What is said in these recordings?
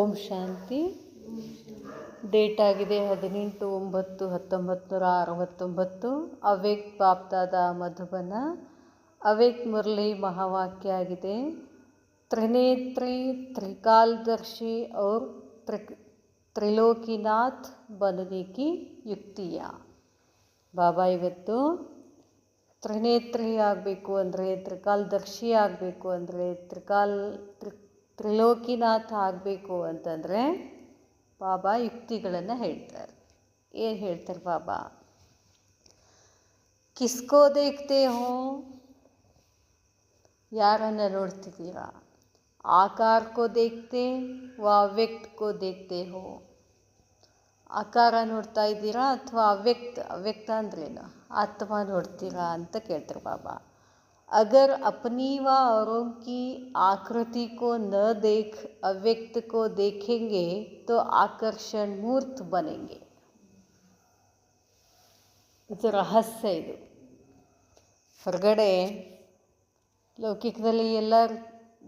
ಓಂ ಶಾಂತಿ. Date ಆಗಿದೆ 18/9/1969. ಅವ್ಯಕ್ತ ಬಾಪ್ದಾದ ಮಧುಬನ. ಅವ್ಯಕ್ತ ಮುರಳಿ ಮಹಾವಾಕ್ಯ ಆಗಿದೆ. ತ್ರಿನೇತ್ರಿ ತ್ರಿಕಾಲದರ್ಶಿ और ತ್ರಿಲೋಕಿನಾಥ್ बनने की ಯುಕ್ತಿಯ. ಬಾಬಾ ಇವತ್ತು ತ್ರಿನೇತ್ರಿ ಆಗಬೇಕು ಅಂದರೆ, ತ್ರಿಕಾಲದರ್ಶಿ ಆಗಬೇಕು ಅಂದರೆ, ತ್ರಿಲೋಕಿನಾಥ ಆಗಬೇಕು ಅಂತಂದರೆ ಬಾಬಾ ಯುಕ್ತಿಗಳನ್ನು ಹೇಳ್ತಾರೆ. ಏನು ಹೇಳ್ತಾರೆ ಬಾಬಾ? ಕಿಸ್ಕೋ ದೇಖ್ತೆ ಹೋ? ಯಾರನ್ನು ನೋಡ್ತಿದ್ದೀರಾ? ಆಕಾರ ಕೋ ದೇಖ್ತೆ ವಾ ಅವ್ಯಕ್ತ ಕೋ ದೇಖ್ತೆ ಹೋ? ಆಕಾರ ನೋಡ್ತಾ ಇದ್ದೀರಾ ಅಥವಾ ಅವ್ಯಕ್ತ ಅಂದ್ರೇನು, ಆತ್ಮ ನೋಡ್ತೀರಾ ಅಂತ ಕೇಳ್ತಾರೆ ಬಾಬಾ. अगर अपनी व औरों की आकृति को न देख अव्यक्त को देखेंगे तो आकर्षण मूर्त बनेंगे. ಇದು ರಹಸ್ಯ. ಇದು ಹೊರಗಡೆ ಲೌಕಿಕದಲ್ಲಿ ಎಲ್ಲರ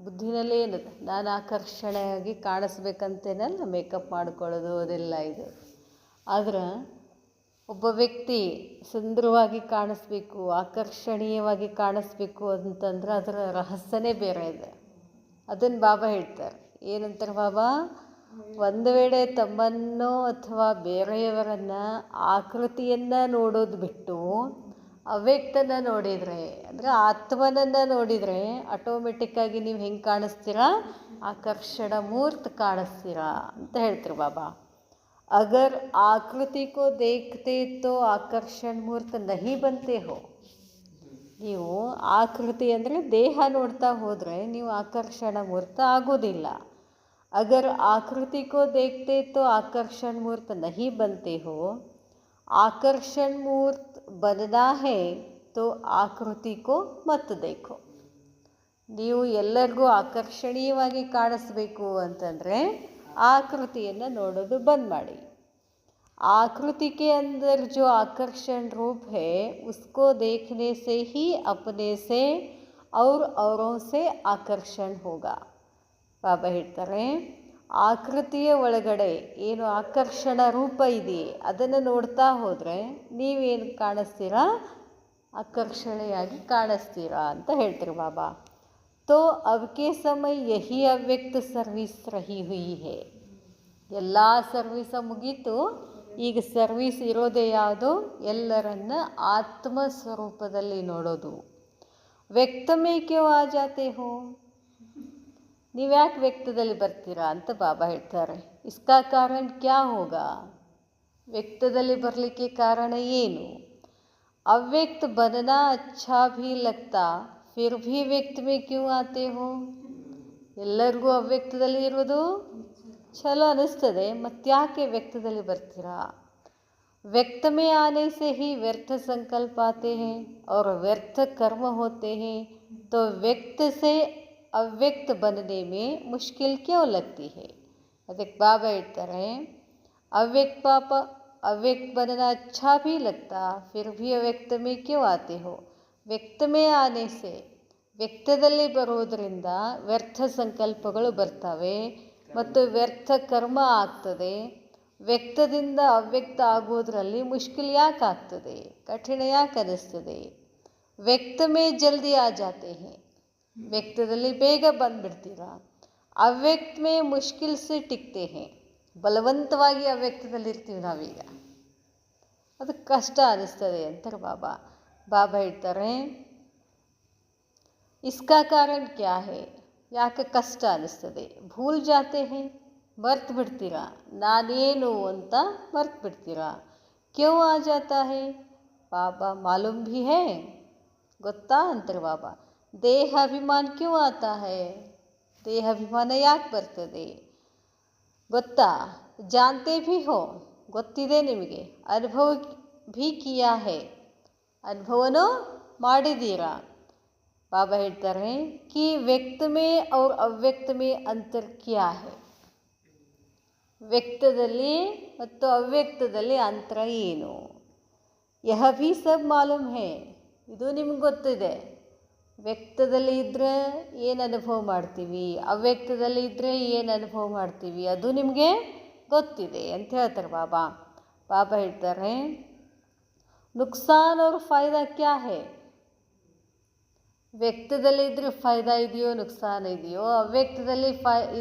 ಬುದ್ಧಿನಲ್ಲಿ ಏನಿದೆ, ನಾನು ಆಕರ್ಷಣೆಯಾಗಿ ಕಾಣಿಸ್ಬೇಕಂತೇನಲ್ಲ ಮೇಕಪ್ ಮಾಡ್ಕೊಳ್ಳೋದು ಅದೆಲ್ಲ ಇದು. ಆದ್ರೆ ಒಬ್ಬ ವ್ಯಕ್ತಿ ಸುಂದರವಾಗಿ ಕಾಣಿಸ್ಬೇಕು, ಆಕರ್ಷಣೀಯವಾಗಿ ಕಾಣಿಸ್ಬೇಕು ಅಂತಂದ್ರೆ ಅದರ ರಹಸ್ಯನೇ ಬೇರೆ ಇದೆ. ಅದನ್ನು ಬಾಬಾ ಹೇಳ್ತಾರೆ. ಏನಂತಾರೆ ಬಾಬಾ? ಒಂದು ವೇಳೆ ತಮ್ಮನ್ನು ಅಥವಾ ಬೇರೆಯವರನ್ನು ಆಕೃತಿಯನ್ನು ನೋಡೋದು ಬಿಟ್ಟು ಅವ್ಯಕ್ತನ ನೋಡಿದರೆ, ಅಂದರೆ ಆತ್ಮನನ್ನು ನೋಡಿದರೆ ಆಟೋಮೆಟಿಕ್ಕಾಗಿ ನೀವು ಹೆಂಗೆ ಕಾಣಿಸ್ತೀರಾ? ಆಕರ್ಷಣ ಮೂರ್ತಿ ಕಾಣಿಸ್ತೀರಾ ಅಂತ ಹೇಳ್ತಾರೆ ಬಾಬಾ. अगर आकृति को देखते तो आकर्षण मूर्त नहीं बनते हो. ನೀವು ಆಕೃತಿ ಅಂದರೆ ದೇಹ ನೋಡ್ತಾ ಹೋದರೆ ನೀವು ಆಕರ್ಷಣ ಮೂರ್ತ ಆಗೋದಿಲ್ಲ. अगर आकृति को देखते तो आकर्षण मूर्त नहीं बनते हो. आकर्षण मूर्त बनना है तो आकृति को मत देखो. ನೀವು ಎಲ್ಲರಿಗೂ ಆಕರ್ಷಣೀಯವಾಗಿ ಕಾಣಿಸ್ಬೇಕು ಅಂತಂದರೆ आकृतिಯನ್ನು ನೋಡೋದು ಬಂದ್ ಮಾಡಿ. आकृति के अंदर जो आकर्षण रूप है उसको देखने से ही अपने से और औरों से आकर्षण होगा. ಬಾಬಾ ಹೇಳ್ತಾರೆ, ಆಕೃತಿಯ ಒಳಗಡೆ ಏನು ಆಕರ್ಷಣ ರೂಪ ಇದೆಯೇ ಅದನ್ನು ನೋಡ್ತಾ ಹೋದರೆ ನೀವೇನು ಕಾಣಿಸ್ತೀರಾ? ಆಕರ್ಷಣೆಯಾಗಿ ಕಾಣಿಸ್ತೀರಾ ಅಂತ ಹೇಳ್ತಾರೆ ಬಾಬಾ. तो अब के समय यही ಅವ್ಯಕ್ತ ಸರ್ವಿಸ್ ರಹಿ ಹುಯಿ ಹೇ. ಎಲ್ಲ ಸರ್ವಿಸ ಮುಗೀತು, ಈಗ ಸರ್ವಿಸ್ ಇರೋದೇ ಯಾವುದು? ಎಲ್ಲರನ್ನ ಆತ್ಮ ಸ್ವರೂಪದಲ್ಲಿ ನೋಡೋದು. ವ್ಯಕ್ತಮೇ ಕ್ಯೋ ಆ ಜಾತೆ ಹೋ? ನೀವ್ಯಾಕೆ ವ್ಯಕ್ತದಲ್ಲಿ ಬರ್ತೀರಾ ಅಂತ ಬಾಬಾ ಹೇಳ್ತಾರೆ. ಇಸ್ಕಾ ಕಾರಣ ಕ್ಯಾ ಹೋಗಾ? ವ್ಯಕ್ತದಲ್ಲಿ ಬರಲಿಕ್ಕೆ ಕಾರಣ ಏನು? ಅವ್ಯಕ್ತ ಬನನಾ ಅಚ್ಛಾ ಭೀ ಲಗ್ತಾ ಫಿರ್ ಭೀ ವ್ಯಕ್ತ ಮೇ ಕ್ಯೂ ಆತೆ ಹೋ? ಎಲ್ಲರಿಗೂ ಅವ್ಯಕ್ತದಲ್ಲಿ ಇರೋದು ಚಲೋ ಅನ್ನಿಸ್ತದೆ, ಮತ್ತ್ಯಾಕೆ ವ್ಯಕ್ತದಲ್ಲಿ ಬರ್ತೀರಾ? व्यक्त में आने से ही व्यर्थ संकल्प आते हैं और व्यर्थ कर्म होते हैं, तो व्यक्त से ಅವ್ಯಕ್ತ बनने में मुश्किल क्यों लगती है? ಅದಕ್ಕೆ ಬಾಬಾ ಹೇಳ್ತಾರೆ, ಅವ್ಯಕ್ತ बनना अच्छा भी लगता फिर भी ಅವ್ಯಕ್ತ में क्यों आते हो? ವ್ಯಕ್ತ में आने से, ವ್ಯಕ್ತದಲ್ಲಿ ಬರೋದರಿಂದ ವ್ಯರ್ಥ ಸಂಕಲ್ಪಗಳು ಬರ್ತವೆ ಮತ್ತು ವ್ಯರ್ಥ ಕರ್ಮ ಆಗ್ತದೆ. ವ್ಯಕ್ತದಿಂದ ಅವ್ಯಕ್ತ ಆಗೋದ್ರಲ್ಲಿ ಮುಷ್ಕಿಲ್ ಯಾಕೆ ಆಗ್ತದೆ, ಕಠಿಣ ಯಾಕೆ ಅನ್ನಿಸ್ತದೆ? ವ್ಯಕ್ತ ಮೇ ಜಲ್ದಿ ಆ ಜಾತೆ ಹೇ, ವ್ಯಕ್ತದಲ್ಲಿ ಬೇಗ ಬಂದುಬಿಡ್ತೀರಾ. ಅವ್ಯಕ್ತ ಮೇ ಮುಷ್ಕಿಲ್ ಸೆ ಟಿಕ್ತೆ ಹೇ, ಬಲವಂತವಾಗಿ ಅವ್ಯಕ್ತದಲ್ಲಿ ಇರ್ತೀವಿ ನಾವೀಗ, ಅದಕ್ಕೆ ಕಷ್ಟ ಅನ್ನಿಸ್ತದೆ ಅಂತಾರೆ ಬಾಬಾ. ಬಾಬಾ ಹೇಳ್ತಾರೆ, ಇಸ್ಕಾ ಕಾರಣ ಕ್ಯಾ ಹೇ? ಯಾಕೆ ಕಷ್ಟ ಅನ್ನಿಸ್ತದೆ? ಭೂಲ್ ಜಾತೆ ಹೇ, ಮರ್ತು ಬಿಡ್ತೀರಾ, ನಾನೇನು ಅಂತ ಮರ್ತು ಬಿಡ್ತೀರಾ. ಕ್ಯೋ ಆ ಜಾತಾ ಹೇ? ಬಾಬಾ ಮಾಲೂಮ್ ಭೀ ಹೇ, ಗೊತ್ತಾ ಅಂತಾರೆ ಬಾಬಾ. ದೇಹಾಭಿಮಾನ ಕ್ಯೂ ಆತಾ ಹೇ? ದೇಹಾಭಿಮಾನ ಯಾಕೆ ಬರ್ತದೆ ಗೊತ್ತಾ? ಜಾನ್ತೆ ಭೀ ಹೋ, ಗೊತ್ತಿದೆ ನಿಮಗೆ. ಅನುಭವ ಭೀ ಕಿಯಾ ಹೇ, ಅನುಭವನೂ ಮಾಡಿದ್ದೀರಾ. ಬಾಬಾ ಹೇಳ್ತಾರೆ ಕಿ ವ್ಯಕ್ತ ಮೇ ಔರ್ ಅವ್ಯಕ್ತ ಮೇ ಅಂತರ್ ಕ್ಯಾ ಹೇ? ವ್ಯಕ್ತದಲ್ಲಿ ಮತ್ತು ಅವ್ಯಕ್ತದಲ್ಲಿ ಅಂತರ ಏನು? ಯಹ ಭೀ ಸಬ್ ಮಾಲೂಮ್ ಹೇ, ಇದು ನಿಮ್ಗೆ ಗೊತ್ತಿದೆ. ವ್ಯಕ್ತದಲ್ಲಿ ಇದ್ದರೆ ಏನು ಅನುಭವ ಮಾಡ್ತೀವಿ, ಅವ್ಯಕ್ತದಲ್ಲಿ ಇದ್ದರೆ ಏನು ಅನುಭವ ಮಾಡ್ತೀವಿ, ಅದು ನಿಮಗೆ ಗೊತ್ತಿದೆ ಅಂತ ಹೇಳ್ತಾರೆ ಬಾಬಾ. ಬಾಬಾ ಹೇಳ್ತಾರೆ, ನುಕ್ಸಾನ್ ಅವ್ರ ಫಾಯ್ದಾ ಕ್ಯಾ ಹೇ. ವ್ಯಕ್ತದಲ್ಲಿ ಇದ್ದರೆ ಫಾಯ್ದಾ ಇದೆಯೋ ನುಕ್ಸಾನ್ ಇದೆಯೋ, ಅವ್ಯಕ್ತದಲ್ಲಿ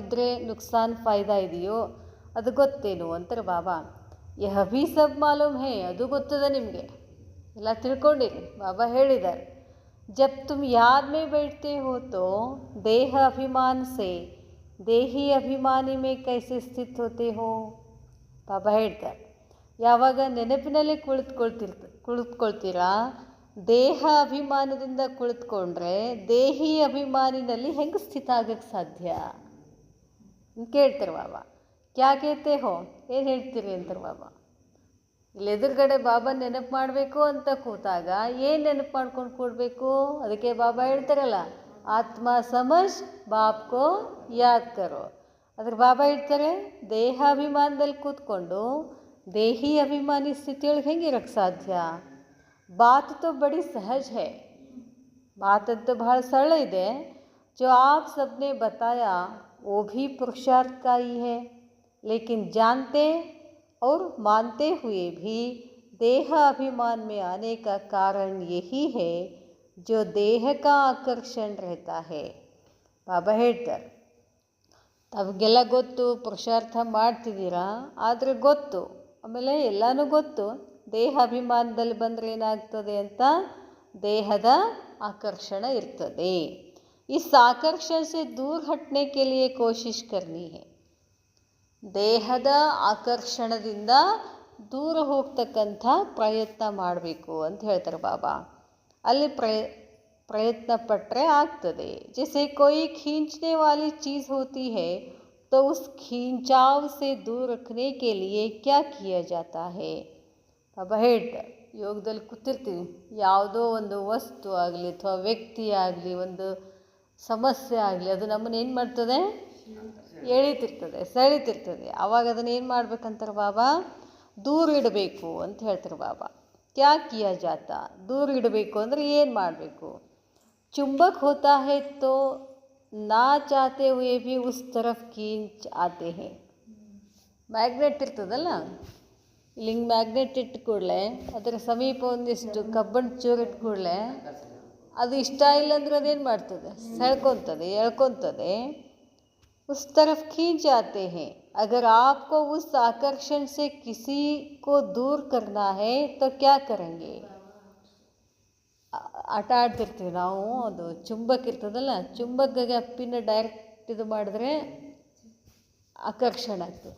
ಇದ್ದರೆ ನುಕ್ಸಾನ್ ಫಾಯ್ದಾ ಇದೆಯೋ ಅದು ಗೊತ್ತೇನು ಅಂತಾರೆ ಬಾಬಾ. ಯಹ ಭೀ ಸಬ್ ಮಾಲೂಮ್ ಹೇ, ಅದು ಗೊತ್ತದ ನಿಮಗೆ, ಎಲ್ಲ ತಿಳ್ಕೊಂಡಿರಿ. ಬಾಬಾ ಹೇಳಿದ್ದಾರೆ, ಜಬ್ ತುಮ್ ಯಾದ್ ಮೇ ಬೈಠತೆ ಹೋ ತೋ ದೇಹ ಅಭಿಮಾನ್ ಸೆ ದೇಹಿ ಅಭಿಮಾನಿ ಮೇ ಕೈಸೆ ಸ್ಥಿತ್ ಹೋತೆ ಹೋ. ಬಾಬಾ ಹೇಳ್ತಾರೆ, ಯಾವಾಗ ನೆನಪಿನಲ್ಲಿ ಕುಳಿತುಕೊಳ್ತೀರಾ, ದೇಹ ಅಭಿಮಾನದಿಂದ ಕುಳಿತುಕೊಂಡ್ರೆ ದೇಹಿ ಅಭಿಮಾನಿನಲ್ಲಿ ಹೆಂಗೆ ಸ್ಥಿತ ಆಗಕ್ಕೆ ಸಾಧ್ಯ ಅಂತ ಕೇಳ್ತಾರೆ ಬಾಬಾ. ಕ್ಯಾ ಕೇಳ್ತೆ ಹೋ, ಏನು ಹೇಳ್ತೀರಿ ಅಂತಾರೆ ಬಾಬಾ. ಇಲ್ಲಿ ಎದುರುಗಡೆ ಬಾಬಾ ನೆನಪು ಮಾಡಬೇಕು ಅಂತ ಕೂತಾಗ ಏನು ನೆನಪು ಮಾಡ್ಕೊಂಡು ಕೂಡಬೇಕು, ಅದಕ್ಕೆ ಬಾಬಾ ಹೇಳ್ತಾರಲ್ಲ, ಆತ್ಮ ಸಮಜ್ ಬಾಪ್ಕೋ ಯಾದ್ ಕರೋ. ಅದ್ರ ಬಾಬಾ ಹೇಳ್ತಾರೆ, ದೇಹಾಭಿಮಾನದಲ್ಲಿ ಕೂತ್ಕೊಂಡು ದೇಹಿ ಅಭಿಮಾನಿ ಸ್ಥಿತಿಯೊಳಗೆ ಹೆಂಗಿರಕ್ಕೆ ಸಾಧ್ಯ. बात तो बड़ी सहज है, ಮಾತಂತೂ ಬಹಳ ಸರಳ ಇದೆ. जो आप सबने बताया वो भी पुरुषार्थ का ही है, लेकिन जानते और मानते हुए भी देह अभिमान में आने का कारण यही है जो देह का आकर्षण रहता है. ಬಾಬಾ ಹೇಳ್ತಾರೆ, ತಮಗೆಲ್ಲ ಗೊತ್ತು, ಪುರುಷಾರ್ಥ ಮಾಡ್ತಿದ್ದೀರಾ, ಆದರೆ ಗೊತ್ತು, ಆಮೇಲೆ ಎಲ್ಲನೂ ಗೊತ್ತು, ದೇಹ ಅಭಿಮಾನದಲ್ಲಿ ಬಂದರೆ ಏನಾಗ್ತದೆ ಅಂತ, ದೇಹದ ಆಕರ್ಷಣ ಇರ್ತದೆ. इस आकर्षण से दूर हटने के लिए कोशिश करनी है. ದೇಹದ ಆಕರ್ಷಣದಿಂದ ದೂರ ಹೋಗ್ತಕ್ಕಂಥ ಪ್ರಯತ್ನ ಮಾಡಬೇಕು ಅಂತ ಹೇಳ್ತಾರೆ ಬಾಬಾ. ಅಲ್ಲಿ ಪ್ರಯತ್ನ ಪಟ್ಟರೆ ಆಗ್ತದೆ. जैसे कोई खींचने वाली चीज़ होती है तो उस खींचाव से दूर रखने के लिए क्या किया जाता है. ಬಾಬಾ ಹೇಳ್ತಾರೆ, ಯೋಗದಲ್ಲಿ ಕೂತಿರ್ತೀವಿ, ಯಾವುದೋ ಒಂದು ವಸ್ತು ಆಗಲಿ ಅಥವಾ ವ್ಯಕ್ತಿ ಆಗಲಿ, ಒಂದು ಸಮಸ್ಯೆ ಆಗಲಿ, ಅದು ನಮ್ಮನ್ನು ಏನು ಮಾಡ್ತದೆ, ಎಳಿತಿರ್ತದೆ, ಸೆಳಿತಿರ್ತದೆ. ಆವಾಗ ಅದನ್ನು ಏನು ಮಾಡ್ಬೇಕಂತಾರೆ ಬಾಬಾ, ದೂರ ಇಡಬೇಕು ಅಂತ ಹೇಳ್ತಾರೆ ಬಾಬಾ. ಕ್ಯಾ ಕಿಯಾ ಜಾತ, ದೂರ ಇಡಬೇಕು ಅಂದರೆ ಏನು ಮಾಡಬೇಕು. ಚುಂಬಕ್ ಹೋತಾ ಹೈ ತೋ ನಾ ಚಾಹತೆ ಹುಯೇ ಭಿ ಉಸ್ ತರಫ್ ಖೀಂಚ್ ಆತೆ ಹೈ. ಮ್ಯಾಗ್ನೆಟ್ ಇರ್ತದಲ್ಲ, ಇಲ್ಲಿ ಹಿಂಗೆ ಮ್ಯಾಗ್ನೆಟ್ ಇಟ್ಟು ಕೂಡಲೇ ಅದರ ಸಮೀಪ ಒಂದಿಷ್ಟು ಕಬ್ಬಣ ಚೂರು ಇಟ್ಟು ಕೂಡಲೇ ಅದು ಇಷ್ಟ ಇಲ್ಲ ಅಂದರೆ ಅದೇನು ಮಾಡ್ತದೆ, ಸೆಳ್ಕೊತದೆ, ಎಳ್ಕೊತದೆ. उस तरफ खींच आते हैं. अगर आपको उस आकर्षण से किसी को दूर करना है तो क्या करेंगे. ಆಟ ಆಡ್ತಿರ್ತೀವಿ ನಾವು, ಅದು ಚುಂಬಕ್ ಇರ್ತದಲ್ಲ, ಚುಂಬಕ್ಕಾಗಿ ಅಪ್ಪಿನ ಡೈರೆಕ್ಟ್ ಇದು ಮಾಡಿದ್ರೆ ಆಕರ್ಷಣೆ ಆಗ್ತದೆ.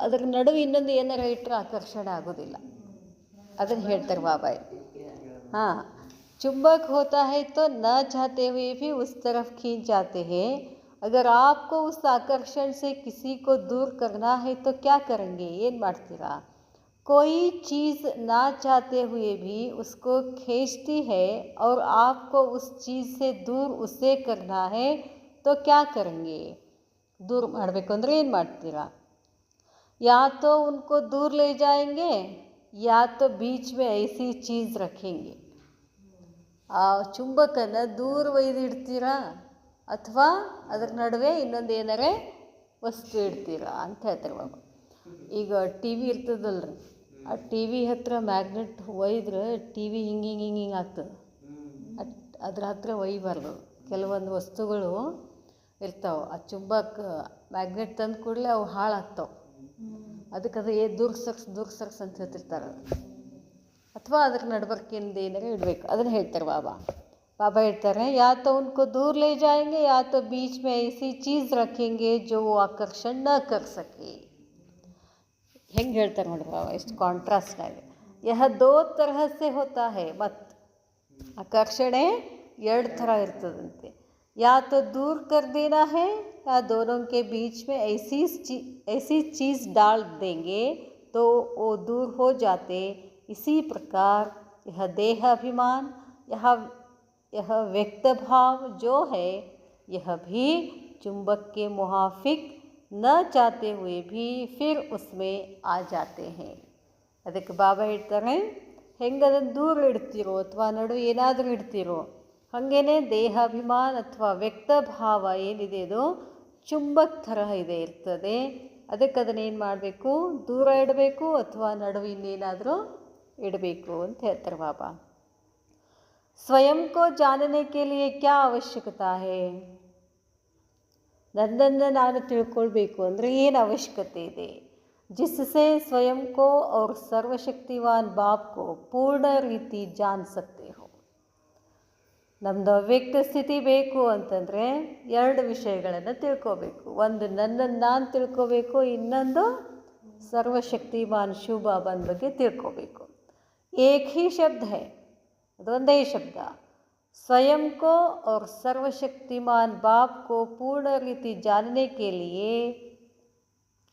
ಅದ್ರ ನಡುವೆ ಇನ್ನೊಂದು ಏನಾರ ಇಟ್ಟರೆ ಆಕರ್ಷಣೆ ಆಗೋದಿಲ್ಲ. ಅದನ್ನು ಹೇಳ್ತಾರೆ ಬಾಬಾ. ಹಾಂ, ಚುಂಬಕ್ ಹೋತಾ ಹೈ ತೋ ನ ಚಾಹತೆ ಹುಯೇ ಭಿ ಉಸ್ ತರಫ್ ಖೀಂಚ್ ಆತೆ ಹೈ. अगर आपको उस आकर्षण से किसी को दूर करना है तो क्या करेंगे, ಏನು ಮಾಡ್ತೀರಾ. कोई चीज़ ना चाहते हुए भी उसको खींचती है और आपको उस चीज़ से दूर उससे करना है तो क्या करेंगे. दूर ಮಾಡಬೇಕು ಅಂದರೆ ಏನು ಮಾಡ್ತೀರಾ. या तो उनको दूर ले जाएंगे या तो बीच में ऐसी चीज़ रखेंगे. ಆ ಚುಂಬಕನ್ನು ದೂರ ಒಯ್ದಿಡ್ತೀರಾ ಅಥವಾ ಅದ್ರ ನಡುವೆ ಇನ್ನೊಂದು ಏನಾರೇ ವಸ್ತು ಇಡ್ತೀರಾ ಅಂತ ಹೇಳ್ತಾರೆ ಬಾಬಾ. ಈಗ ಟಿ ವಿ ಇರ್ತದಲ್ರಿ, ಆ ಟಿ ವಿ ಹತ್ರ ಮ್ಯಾಗ್ನೆಟ್ ಒಯ್ದ್ರೆ ಟಿ ವಿ ಹಿಂಗೆ ಹಿಂಗೆ ಹಿಂಗೆ ಹಿಂಗೆ ಆಗ್ತದೆ. ಅದ್ರ ಹತ್ರ ಒಯ್ಯಬಾರ್ದು. ಕೆಲವೊಂದು ವಸ್ತುಗಳು ಇರ್ತಾವೆ, ಆ ಚುಂಬಕ ಮ್ಯಾಗ್ನೆಟ್ ತಂದು ಕೂಡಲೇ ಅವು ಹಾಳಾಗ್ತಾವೆ. ಅದಕ್ಕೆ ಅದು ದೂರ ಸರ್ಸ್ ಅಂತ ಹೇಳ್ತಿರ್ತಾರೆ. ಅಥವಾ ಅದ್ರ ನಡ್ಬರ್ಕಿಂದ ಏನಾರು ಇಡಬೇಕು, ಅದನ್ನು ಹೇಳ್ತಾರೆ ಬಾಬಾ. बाबा ಹೇಳ್ತಾರೆ, या तो उनको दूर ले जाएंगे या तो बीच में ऐसी चीज़ रखेंगे जो वो आकर्षण न कर सके. ಹೆಂಗೆ ಹೇಳ್ತಾರೆ ನೋಡಿ ಬಾಬಾ, ಎಷ್ಟು ಕಾಂಟ್ರಾಸ್ಟ್ ಆಗಿದೆ. यह दो तरह से होता है मत. ಆಕರ್ಷಣೆ ಎರಡು ಥರ ಇರ್ತದಂತೆ. या तो दूर कर देना है या दोनों के बीच में ऐसी चीज़ डाल देंगे तो वो दूर हो जाते. इसी प्रकार यह देह अभिमान, यह व्यक्त भाव जो है, यह भी चुंबक के मुहाफिक न चाहते हुए भी फिर उसमें आ जाते हैं. ಅದಕ್ಕೆ ಬಾಬಾ ಹೇಳ್ತಾರೆ, ಹೆಂಗೆ ಅದನ್ನು ದೂರ ಇಡ್ತೀರೋ ಅಥವಾ ನಡುವೆ ಏನಾದರೂ ಇಡ್ತೀರೋ ಹಾಗೇನೆ ದೇಹಾಭಿಮಾನ ಅಥವಾ ವ್ಯಕ್ತ ಭಾವ ಏನಿದೆ ಅದು ಚುಂಬಕ್ ತರಹ ಇರ್ತದೆ. ಅದಕ್ಕೆ ಅದನ್ನೇನು ಮಾಡಬೇಕು, ದೂರ ಇಡಬೇಕು ಅಥವಾ ನಡುವೆ ಇನ್ನೇನಾದರೂ ಇಡಬೇಕು ಅಂತ ಹೇಳ್ತಾರೆ ಬಾಬಾ. ಸ್ವಯಂ ಕೋ ಜಾನನೆ ಕೆ ಲಿಯೆ ಕ್ಯಾ ಅವಶ್ಯಕತಾ ಹೇ? ನನ್ನನ್ನು ನಾನು ತಿಳ್ಕೊಳ್ಬೇಕು ಅಂದರೆ ಏನು ಅವಶ್ಯಕತೆ ಇದೆ? जिससे स्वयं को और सर्वशक्तिवान बाप को पूर्ण ರೀತಿ ಜಾನ್ ಸಕ್ತೆ ಹೋ. ನಮ್ಮದು ಅವ್ಯಕ್ತ ಸ್ಥಿತಿ ಬೇಕು ಅಂತಂದರೆ ಎರಡು ವಿಷಯಗಳನ್ನು ತಿಳ್ಕೋಬೇಕು. ಒಂದು ನನ್ನನ್ನು ನಾನು ತಿಳ್ಕೋಬೇಕು, ಇನ್ನೊಂದು ಸರ್ವಶಕ್ತಿಮಾನ್ ಶಿವ ಬಾಬಾನ ಬಗ್ಗೆ ತಿಳ್ಕೋಬೇಕು. ಏಕ್ ಹಿ ಶಬ್ದ ಹೈ, ಅದೊಂದೇ ಶಬ್ದ. ಸ್ವಯಂ ಕೋ और सर्वशक्तिमान बाप को पूर्ण ರೀತಿ जानने के लिए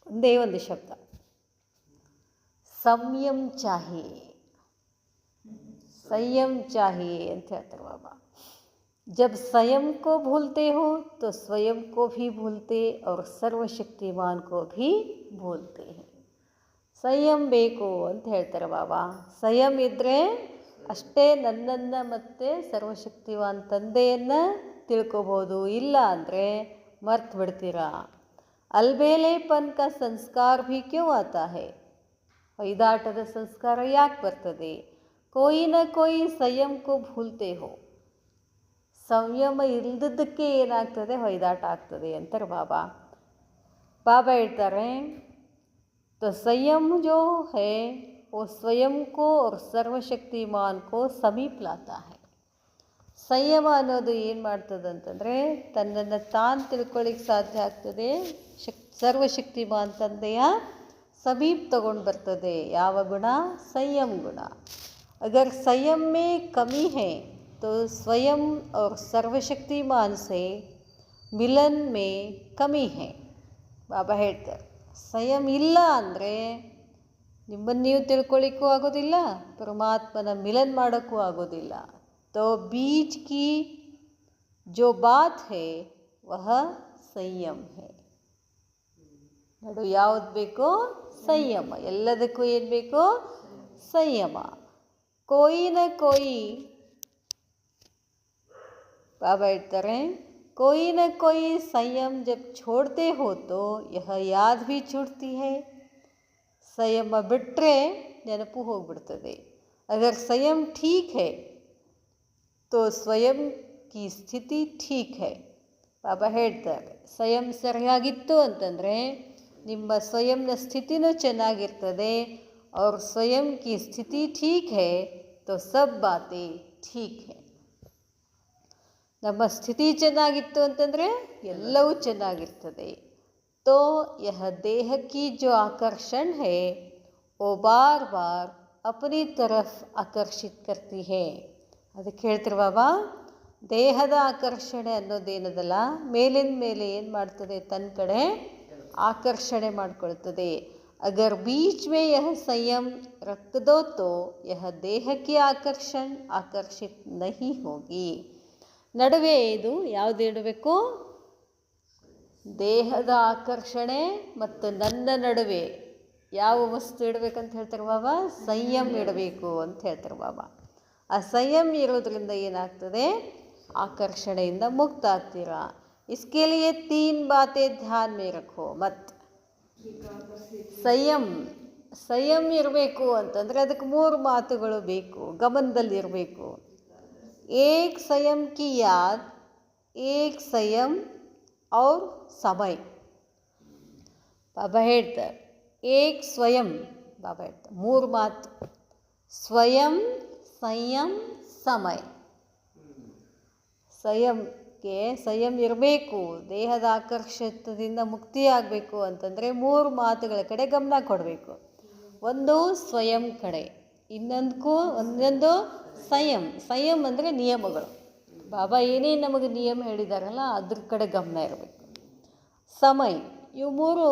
ಒಂದೇ ಒಂದು ಶಬ್ದ, ಸಂಯಮ್ ಚಾಹಿಯೇ. ಸಂಯಮ್ ಚಾಹಿಯೇ ಅಂತ ಹೇಳ್ತಾರೆ ಬಾಬಾ. जब स्वयं को भूलते हो तो स्वयं को भी भूलते और सर्वशक्तिमान को भी भूलते हैं. ಸಂಯಮ ಬೇಕು ಅಂತ ಹೇಳ್ತಾರೆ ಬಾಬಾ. ಸಂಯಮ ಇದ್ದರೆ ಅಷ್ಟೇ ನನ್ನನ್ನು ಮತ್ತು ಸರ್ವಶಕ್ತಿವಾನ್ ತಂದೆಯನ್ನು ತಿಳ್ಕೊಬೋದು. ಇಲ್ಲ ಅಂದರೆ ಮರ್ತು ಬಿಡ್ತೀರಾ. ಅಲ್ಬೇಲೆಪನ್ ಕಾ ಸಂಸ್ಕಾರ ಭಿ ಕ್ಯೂ ಆತಾ ಹೈ? ಹೊಯ್ದಾಟದ ಸಂಸ್ಕಾರ ಯಾಕೆ ಬರ್ತದೆ? ಕೋಯಿ ನ ಕೋಯಿ ಸಂಯಮಕ್ಕೂ ಭೂಲ್ತೆ ಹೋ. ಸಂಯಮ ಇಲ್ಲದಕ್ಕೆ ಏನಾಗ್ತದೆ, ಹೊಯ್ದಾಟ ಆಗ್ತದೆ ಅಂತಾರೆ ಬಾಬಾ. ಬಾಬಾ ಹೇಳ್ತಾರೆ, तो संयम जो है वो स्वयं को और सर्वशक्तिमान को समीप लाता है. ಸಂಯಮ ಅನ್ನೋದು ಏನು ಮಾಡ್ತದೆ ಅಂತಂದರೆ ತನ್ನನ್ನು ತಾನು ತಿಳ್ಕೊಳ್ಳಿಕ್ಕೆ ಸಾಧ್ಯ ಆಗ್ತದೆ. ಸರ್ವಶಕ್ತಿಮಾನ್ ತಂದೆಯ ಸಮೀಪ ತಗೊಂಡು ಬರ್ತದೆ. ಯಾವ ಗುಣ? ಸಂಯಮ ಗುಣ. अगर संयम में कमी है तो स्वयं और सर्वशक्तिमान से मिलन में कमी है. ಬಾಬಾ ಹೇಳ್ತಾರೆ, ಸಂಯಮ ಇಲ್ಲ ಅಂದರೆ ನಿಮ್ಮನ್ನು ನೀವು ತಿಳ್ಕೊಳ್ಳಿಕ್ಕೂ ಆಗೋದಿಲ್ಲ, ಪರಮಾತ್ಮನ ಮಿಲನ್ ಮಾಡೋಕ್ಕೂ ಆಗೋದಿಲ್ಲ. तो बीच की जो बात है वह संयम है. ನಡು ಯಾವುದು ಬೇಕೋ? ಸಂಯಮ. ಎಲ್ಲದಕ್ಕೂ ಏನು ಬೇಕೋ? ಸಂಯಮ. कोई न कोई, बाबा ಹೇಳ್ತಾರೆ, कोई न कोई संयम जब छोड़ते हो तो यह याद भी छूटती है. ಸಂಯಮ ಬಿಟ್ಟರೆ ನೆನಪು ಹೋಗ್ಬಿಡ್ತದೆ. अगर संयम ठीक है तो स्वयं की ಸ್ಥಿತಿ ठीक है. ಬಾಬಾ ಹೇಳ್ತಾರೆ, ಸಂಯಮ ಸರಿಯಾಗಿತ್ತು ಅಂತಂದರೆ ನಿಮ್ಮ ಸ್ವಯಂನ ಸ್ಥಿತಿನೂ ಚೆನ್ನಾಗಿರ್ತದೆ. और स्वयं की स्थिति ठीक है तो सब बातें ठीक है. ನಮ್ಮ ಸ್ಥಿತಿ ಚೆನ್ನಾಗಿತ್ತು ಅಂತಂದರೆ ಎಲ್ಲವೂ ಚೆನ್ನಾಗಿರ್ತದೆ. तो यह देह की जो आकर्षण है वो बार बार अपनी तरफ आकर्षित करती है. ಅದಕ್ಕೆ ಹೇಳ್ತಾರೆ ಬಾಬಾ, ದೇಹದ ಆಕರ್ಷಣೆ ಅನ್ನೋದೇನದಲ್ಲ, ಮೇಲಿನ ಮೇಲೆ ಏನು ಮಾಡ್ತದೆ, ತನ್ನ ಕಡೆ ಆಕರ್ಷಣೆ ಮಾಡಿಕೊಳ್ತದೆ. अगर बीच में यह संयम रख दो तो यह देह की आकर्षण आकर्षित नहीं होगी. ನಡುವೆ ಇದು ಯಾವುದು ಇಡಬೇಕು? ದೇಹದ ಆಕರ್ಷಣೆ ಮತ್ತು ನನ್ನ ನಡುವೆ ಯಾವ ವಸ್ತು ಇಡಬೇಕಂತ ಹೇಳ್ತಾರೆ ಬಾಬಾ? ಸಂಯಮ ಇಡಬೇಕು ಅಂತ ಹೇಳ್ತಾರೆ ಬಾಬಾ. ಆ ಸಂಯಮ ಇರೋದ್ರಿಂದ ಏನಾಗ್ತದೆ? ಆಕರ್ಷಣೆಯಿಂದ ಮುಕ್ತ ಆಗ್ತೀರಾ. इसके लिए 3 बातें ध्यान में रखो. ಮತ್ತು ಸಂಯಮ ಇರಬೇಕು ಅಂತಂದರೆ ಅದಕ್ಕೆ 3 ಮಾತುಗಳು ಬೇಕು, ಗಮನದಲ್ಲಿರಬೇಕು. ಏಕ್ ಸಂಯಮ ಕಿ ಯಾದ್, ಏಕ್ ಸಂಯಮ और समय. ಬಾಬಾ ಹೇಳ್ತಾರೆ ಏಕ್ ಸ್ವಯಂ. ಬಾಬಾ ಹೇಳ್ತಾರೆ 3 ಮಾತು: ಸ್ವಯಂ, ಸಂಯಮ, ಸಮಯ. ಸಂಯಮ ಇರಬೇಕು. ದೇಹದ ಆಕರ್ಷಿತದಿಂದ ಮುಕ್ತಿಯಾಗಬೇಕು ಅಂತಂದರೆ 3 ಮಾತುಗಳ ಕಡೆ ಗಮನ ಕೊಡಬೇಕು. ಒಂದು ಸ್ವಯಂ ಕಡೆ, ಒಂದೊಂದು ಸಂಯಮ. ಸಂಯಮ ಅಂದರೆ ನಿಯಮಗಳು. ಬಾಬಾ ಏನೇನು ನಮಗೆ ನಿಯಮ ಹೇಳಿದಾರಲ್ಲ ಅದ್ರ ಕಡೆ ಗಮನ ಇರಬೇಕು. ಸಮಯ, ಇವು 3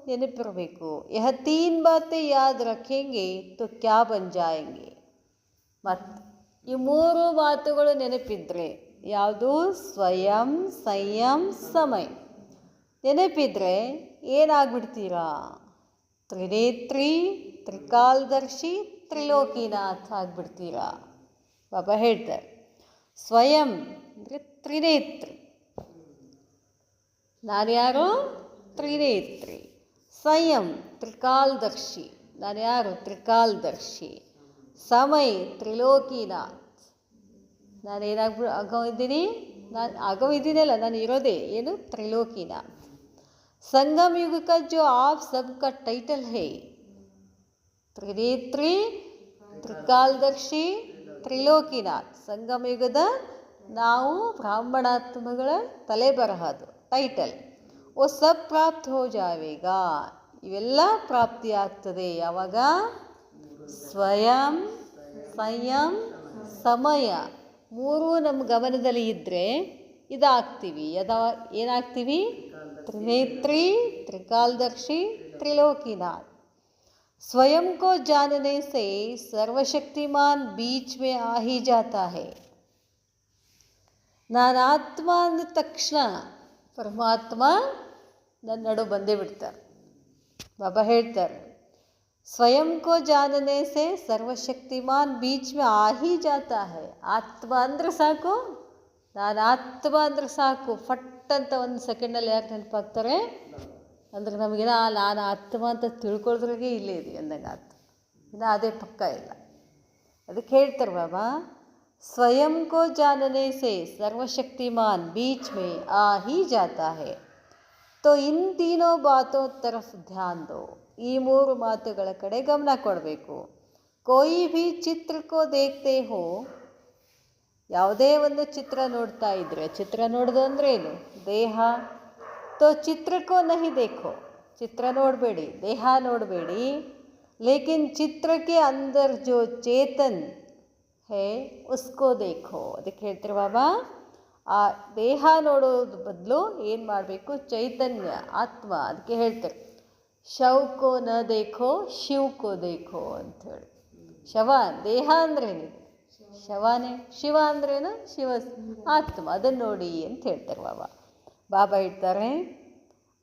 ನೆನಪಿರಬೇಕು. ಯಹ 3 ಬಾತೆ ಯಾದ್ ರಖೇಂಗೆ ತೋ ಕ್ಯಾ ಬನ್ ಜಾಯೆಂಗೆ. ಮತ್ತು ಈ 3 ಮಾತುಗಳು ನೆನಪಿದ್ರೆ ಯಾವುದು? ಸ್ವಯಂ, ಸಂಯಮ, ಸಮಯ ನೆನಪಿದ್ರೆ ಏನಾಗ್ಬಿಡ್ತೀರಾ? ತ್ರಿನೇತ್ರಿ, ತ್ರಿಕಾಲದರ್ಶಿ, ತ್ರಿಲೋಕಿನಾಥ ಆಗಿಬಿಡ್ತೀರಾ. ಬಾಬಾ ಹೇಳ್ತಾರೆ, ಸ್ವಯಂ ಅಂದರೆ ತ್ರಿನೇತ್ರಿ. ನಾನು ಯಾರು? ತ್ರಿನೇತ್ರಿ. ಸಂಯಂ ತ್ರಿಕಾಲದರ್ಶಿ. ನಾನು ಯಾರು? ತ್ರಿಕಾಲದರ್ಶಿ. ಸಮಯ ತ್ರಿಲೋಕಿನಾಥ್. ನಾನೇನಾಗಿದ್ದೀನಿ? ನಾನು ಇದ್ದೀನಲ್ಲ, ನಾನು ಇರೋದೇ ಏನು? ತ್ರಿಲೋಕಿನಾಥ್. संगम युग का जो आप सबका टाइटल है, त्रिनेत्री, त्रिकालदर्शी, ತ್ರಿಲೋಕಿನಾಥ್. ಸಂಗಮ ಯುಗದ ನಾವು ಬ್ರಾಹ್ಮಣಾತ್ಮಗಳ ತಲೆ ಬರಹದು ಟೈಟಲ್. ಓ ಸಬ್ ಪ್ರಾಪ್ತ ಹೋ ಜಾವೇಗಾ. ಇವೆಲ್ಲ ಪ್ರಾಪ್ತಿ ಆಗ್ತದೆ ಯಾವಾಗ? ಸ್ವಯಂ, ಸಂಯಂ, ಸಮಯ ಮೂರೂ ನಮ್ಮ ಗಮನದಲ್ಲಿ ಇದ್ದರೆ ಇದಾಗ್ತೀವಿ. ಏನಾಗ್ತೀವಿ? त्रिनेत्री, त्रिकालदर्शी, त्रिलोकीनाथ. स्वयं को जानने से सर्वशक्तिमान बीच में आ ही जाता है. ನಾನು ಆತ್ಮ ಅಂದ ತಕ್ಷಣ ಪರಮಾತ್ಮ ನನ್ನ ನಡು ಬಂದೇ ಬಿಡ್ತಾರೆ. ಬಾಬಾ ಹೇಳ್ತಾರೆ, ಸ್ವಯಂ ಕೋ ಜಾನನೆ ಸೆ ಸರ್ವಶಕ್ತಿಮಾನ್ ಬೀಚ್ ಮೇ ಆ ಹಿ ಜಾತಾ ಹೈ. ಆತ್ಮ ಅಂದ್ರೆ ಸಾಕು, ನಾನು ಆತ್ಮ ಅಂದ್ರೆ ಸಾಕು, ಫಟ್ ಅಂತ ಒಂದು ಸೆಕೆಂಡಲ್ಲಿ ಯಾಕೆ ನೆನಪಾಗ್ತಾರೆ ಅಂದ್ರೆ ನಮಗೇನ ನಾನು ಆತ್ಮ ಅಂತ ತಿಳ್ಕೊಳ್ದ್ರಾಗೆ ಇಲ್ಲೇ ಇದೆ ಅಂದಂಗೆ ಆತು. ಇನ್ನು ಅದೇ ಪಕ್ಕ ಇಲ್ಲ. ಅದಕ್ಕೆ ಹೇಳ್ತಾರೆ ಬಾಬಾ, ಸ್ವಯಂ ಕೋ ಜಾನನೆ ಸೆ ಸರ್ವಶಕ್ತಿಮಾನ್ ಬೀಚ್ ಮೇ ಆ ಹಿ ಜಾತಾ ಹೈ. ತೋ ಇನ್ ತೀನೋ ಬಾತೋ ತರಫ್ ಧ್ಯಾನ್ ದೋ. ಈ ಮೂರು ಮಾತುಗಳ ಕಡೆ ಗಮನ ಕೊಡಬೇಕು. ಕೋಯಿ ಭಿ ಚಿತ್ರ ಕೋ ದೇಖ್ತೆ ಹೋ. ಯಾವುದೇ ಒಂದು ಚಿತ್ರ ನೋಡ್ತಾ ಇದ್ದರೆ, ಚಿತ್ರ ನೋಡೋದು ಅಂದರೆ ಏನು? ದೇಹ. ತೋ ಚಿತ್ರಕ್ಕೋ ನಹಿ ದೇಖೋ. ಚಿತ್ರ ನೋಡಬೇಡಿ, ದೇಹ ನೋಡಬೇಡಿ. ಲೇಕಿನ್ ಚಿತ್ರಕ್ಕೆ ಅಂದರ್ ಜೋ ಚೇತನ್ ಹೇ ಉಸ್ಕೋ ದೇಖೋ. ಅದಕ್ಕೆ ಹೇಳ್ತಾರೆ ಬಾಬಾ, ಆ ದೇಹ ನೋಡೋದು ಬದಲು ಏನು ಮಾಡಬೇಕು? ಚೈತನ್ಯ, ಆತ್ಮ. ಅದಕ್ಕೆ ಹೇಳ್ತಾರೆ, ಶವಕೋ ನ ದೇಖೋ ಶಿವಕೋ ದೇಖೋ ಅಂಥೇಳಿ. ಶವ, ದೇಹ ಅಂದ್ರೇನಿದೆ? ಶವನೇ. ಶಿವ ಅಂದ್ರೇನು? ಶಿವ ಆತ್ಮ, ಅದನ್ನು ನೋಡಿ ಅಂತ ಹೇಳ್ತಾರೆ ಬಾಬಾ. ಬಾಬಾ ಹೇಳ್ತಾರೆ,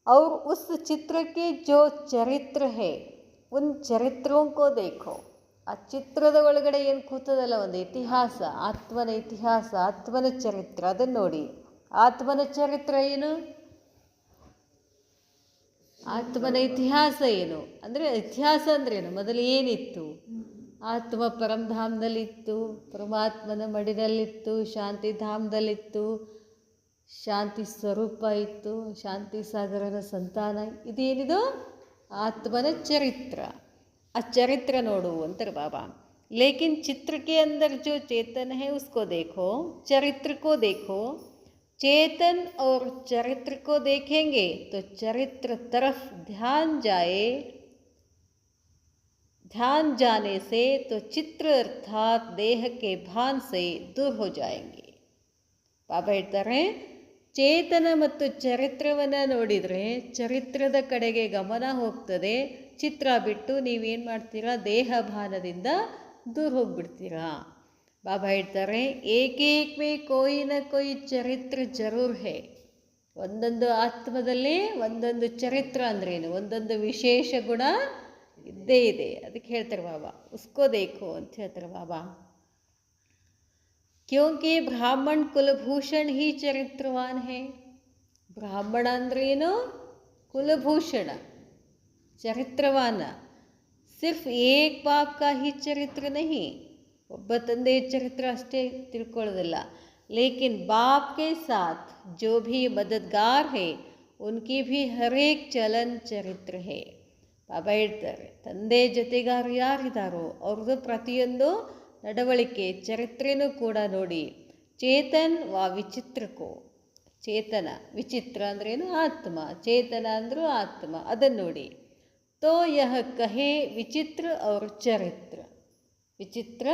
ಅವ್ರು ಉಸ್ ಚಿತ್ರಕ್ಕೆ ಜೋ ಚರಿತ್ರ ಹೇ ಉನ್ ಚರಿತ್ರೋಂಕೋ ದೇಖೋ. ಆ ಚಿತ್ರದ ಒಳಗಡೆ ಏನು ಕೂತದಲ್ಲ ಒಂದು ಇತಿಹಾಸ, ಆತ್ಮನ ಇತಿಹಾಸ, ಆತ್ಮನ ಚರಿತ್ರ, ಅದನ್ನು ನೋಡಿ. ಆತ್ಮನ ಚರಿತ್ರ ಏನು? ಆತ್ಮನ ಇತಿಹಾಸ ಏನು ಅಂದರೆ, ಇತಿಹಾಸ ಅಂದ್ರೇನು? ಮೊದಲು ಏನಿತ್ತು? ಆತ್ಮ ಪರಮಧಾಮದಲ್ಲಿತ್ತು, ಪರಮಾತ್ಮನ ಮಡಿನಲ್ಲಿತ್ತು, ಶಾಂತಿಧಾಮದಲ್ಲಿತ್ತು, ಶಾಂತಿ ಸ್ವರೂಪ ಇತ್ತು, ಶಾಂತಿ ಸಾಗರನ ಸಂತಾನ. ಇದೇನಿದು? ಆತ್ಮನ ಚರಿತ್ರ. ಆ ಚರಿತ್ರ ನೋಡು ಅಂತಾರೆ ಬಾಬಾ. ಲೇಕಿನ್ ಚಿತ್ರಕ್ಕೆ ಅಂದರ್ ಜೋ ಚೇತನ್ ಹೈ ಉಸ್ಕೋ ದೇಖೋ, ಚರಿತ್ರ ಕೋ ದೇಖೋ. चेतन और चरित्र को देखेंगे तो चरित्र तरफ ध्यान जाने से तो चित्र अर्थात देह के भान से दूर हो जाएंगे. ಬಾಬಾ ಹೇಳ್ತಾರೆ, ಚೇತನ ಮತ್ತು ಚರಿತ್ರವನ್ನು ನೋಡಿದರೆ ಚರಿತ್ರದ ಕಡೆಗೆ ಗಮನ ಹೋಗ್ತದೆ. ಚಿತ್ರ ಬಿಟ್ಟು ನೀವೇನು ಮಾಡ್ತೀರಾ? ದೇಹ ಭಾನದಿಂದ ದೂರ ಹೋಗ್ಬಿಡ್ತೀರಾ. ಬಾಬಾ ಹೇಳ್ತಾರೆ, ಏಕೇಕ್ ಮೇ ಕೋಯಿ ನ ಕೋಯಿ ಚರಿತ್ರ ಜರೂರ್ ಹೇ. ಒಂದೊಂದು ಆತ್ಮದಲ್ಲಿ ಒಂದೊಂದು ಚರಿತ್ರ ಅಂದ್ರೇನು? ಒಂದೊಂದು ವಿಶೇಷ ಗುಣ ಇದ್ದೇ ಇದೆ. ಅದಕ್ಕೆ ಹೇಳ್ತಾರೆ ಬಾಬಾ, ಉಸ್ಕೋ ದೇಖೋ ಅಂತ ಹೇಳ್ತಾರೆ ಬಾಬಾ. ಕ್ಯೋಂಕಿ ಬ್ರಾಹ್ಮಣ್ ಕುಲಭೂಷಣ್ ಹಿ ಚರಿತ್ರವಾನ್ ಹೇ. ಬ್ರಾಹ್ಮಣ ಅಂದ್ರೇನು? ಕುಲಭೂಷಣ, ಚರಿತ್ರವಾನ. ಸಿರ್ಫ್ ಏಕ್ ಬಾಪ್ ಕಾ ಹಿ ಚರಿತ್ರ ನಹಿ. ಒಬ್ಬ ತಂದೆಯ ಚರಿತ್ರ ಅಷ್ಟೇ ತಿಳ್ಕೊಳ್ಳೋದಿಲ್ಲ. ಲೇಕಿನ್ ಬಾಪ್ ಕೆ ಸಾಥ್ ಜೋ ಭಿ ಮದದ್ಗಾರ್ ಹೇ ಉನ್ಕಿ ಭಿ ಹರೇಕ್ ಚಲನ್ ಚರಿತ್ರ ಹೇ. ಬಾಬಾ ಹೇಳ್ತಾರೆ, ತಂದೆ ಜೊತೆಗಾರರು ಯಾರಿದ್ದಾರೋ ಅವ್ರದ್ದು ಪ್ರತಿಯೊಂದು ನಡವಳಿಕೆ ಚರಿತ್ರೆನೂ ಕೂಡ ನೋಡಿ. ಚೇತನ್ ವಾ ವಿಚಿತ್ರಕೋ. ಚೇತನ, ವಿಚಿತ್ರ ಅಂದ್ರೇನು? ಆತ್ಮ. ಚೇತನ ಅಂದರೂ ಆತ್ಮ, ಅದನ್ನು ನೋಡಿ. ತೋ ಯಹ ಕಹೆ ವಿಚಿತ್ರ ಅವ್ರ ಚರಿತ್ರ. ವಿಚಿತ್ರ,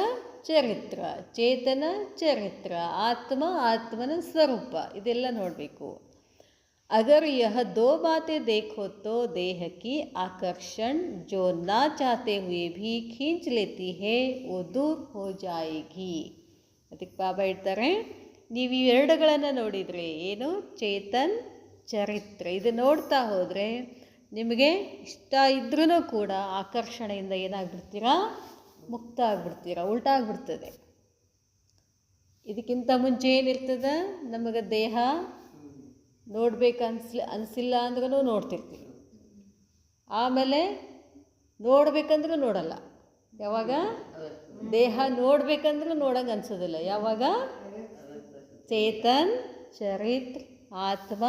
ಚರಿತ್ರ, ಚೇತನ, ಚರಿತ್ರ, ಆತ್ಮ, ಆತ್ಮನ ಸ್ವರೂಪ, ಇದೆಲ್ಲ ನೋಡಬೇಕು. ಅಗರ್ ಯಹ ದೋ ಬಾತೆ देखो तो देह की आकर्षण जो ना चाहते हुए भी खींच लेती है वो दूर हो जाएगी. ಅದಕ್ಕೆ ಬಾಬಾ ಹೇಳ್ತಾರೆ, ನೀವು ಇವೆರಡುಗಳನ್ನು ನೋಡಿದರೆ ಏನು? ಚೇತನ್, ಚರಿತ್ರ, ಇದು ನೋಡ್ತಾ ಹೋದರೆ ನಿಮಗೆ ಇಷ್ಟ ಇದ್ರೂ ಕೂಡ ಆಕರ್ಷಣೆಯಿಂದ ಏನಾಗ್ಬಿಡ್ತೀರಾ? ಮುಕ್ತ ಆಗಿಬಿಡ್ತೀರಾ, ಉಲ್ಟಾಗ್ಬಿಡ್ತದೆ. ಇದಕ್ಕಿಂತ ಮುಂಚೆ ಏನಿರ್ತದೆ, ನಮಗೆ ದೇಹ ನೋಡ್ಬೇಕು ಅನಿಸಿಲ್ಲ ಅಂದ್ರೂ ನೋಡ್ತಿರ್ತೀವಿ. ಆಮೇಲೆ ನೋಡ್ಬೇಕಂದ್ರೂ ನೋಡಲ್ಲ. ಯಾವಾಗ ದೇಹ ನೋಡ್ಬೇಕಂದ್ರೂ ನೋಡಂಗೆ ಅನ್ಸೋದಿಲ್ಲ. ಯಾವಾಗ ಚೇತನ್ ಚರಿತ್ರ ಆತ್ಮ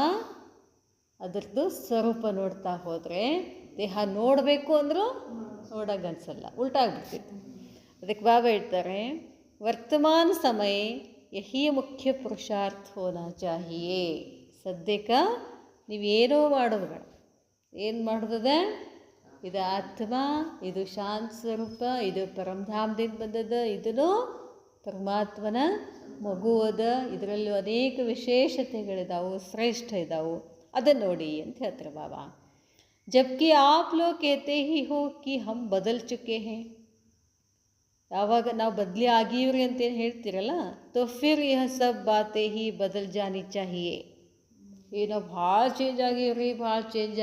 ಅದರದ್ದು ಸ್ವರೂಪ ನೋಡ್ತಾ ಹೋದರೆ ದೇಹ ನೋಡಬೇಕು ಅಂದರೂ ನೋಡಂಗೆ ಅನಿಸಲ್ಲ, ಉಲ್ಟಾಗ್ಬಿಡ್ತಿತ್ತು. ಅದಕ್ಕೆ ಬಾಬಾ ಹೇಳ್ತಾರೆ, ವರ್ತಮಾನ ಸಮಯ ಯಹಿ ಮುಖ್ಯ ಪುರುಷಾರ್ಥ ಹೋನಾ ಚಾಹಿಯೇ. ಸದ್ಯಕ್ಕೆ ನೀವೇನೋ ಮಾಡೋದು ಬೇಡ. ಏನು ಮಾಡೋದದ? ಇದು ಆತ್ಮ, ಇದು ಶಾಂತ ಸ್ವರೂಪ, ಇದು ಪರಮಧಾಮದಿಂದ ಬಂದದ, ಇದನ್ನು ಪರಮಾತ್ಮನ ಮಗು ಅದ, ಇದರಲ್ಲೂ ಅನೇಕ ವಿಶೇಷತೆಗಳಿದಾವೆ, ಶ್ರೇಷ್ಠ ಇದ್ದಾವೆ, ಅದನ್ನು ನೋಡಿ ಅಂತ ಹೇಳ್ತಾರೆ ಬಾಬಾ. ಜಬ್ಕಿ ಆಪ್ ಲೋಗ್ ಕೇತೆ ಹಿ ಹೋ ಕಿ ಹಮ್ ಬದಲ್ ಚುಕೆ ಹೇ. ಯಾವಾಗ ನಾವು ಬದಲಿ ಆಗಿವ್ರಿ ಅಂತೇನು ಹೇಳ್ತೀರಲ್ಲ, ತೋ ಫಿರ್ ಯಹ ಸಬ್ ಬಾತೆ ಹಿ ಬದಲ್ ಜಾನಿ ಚಾಹಿಯೇ. ಈಗ ನಾವು ಭಾಳ ಚೇಂಜ್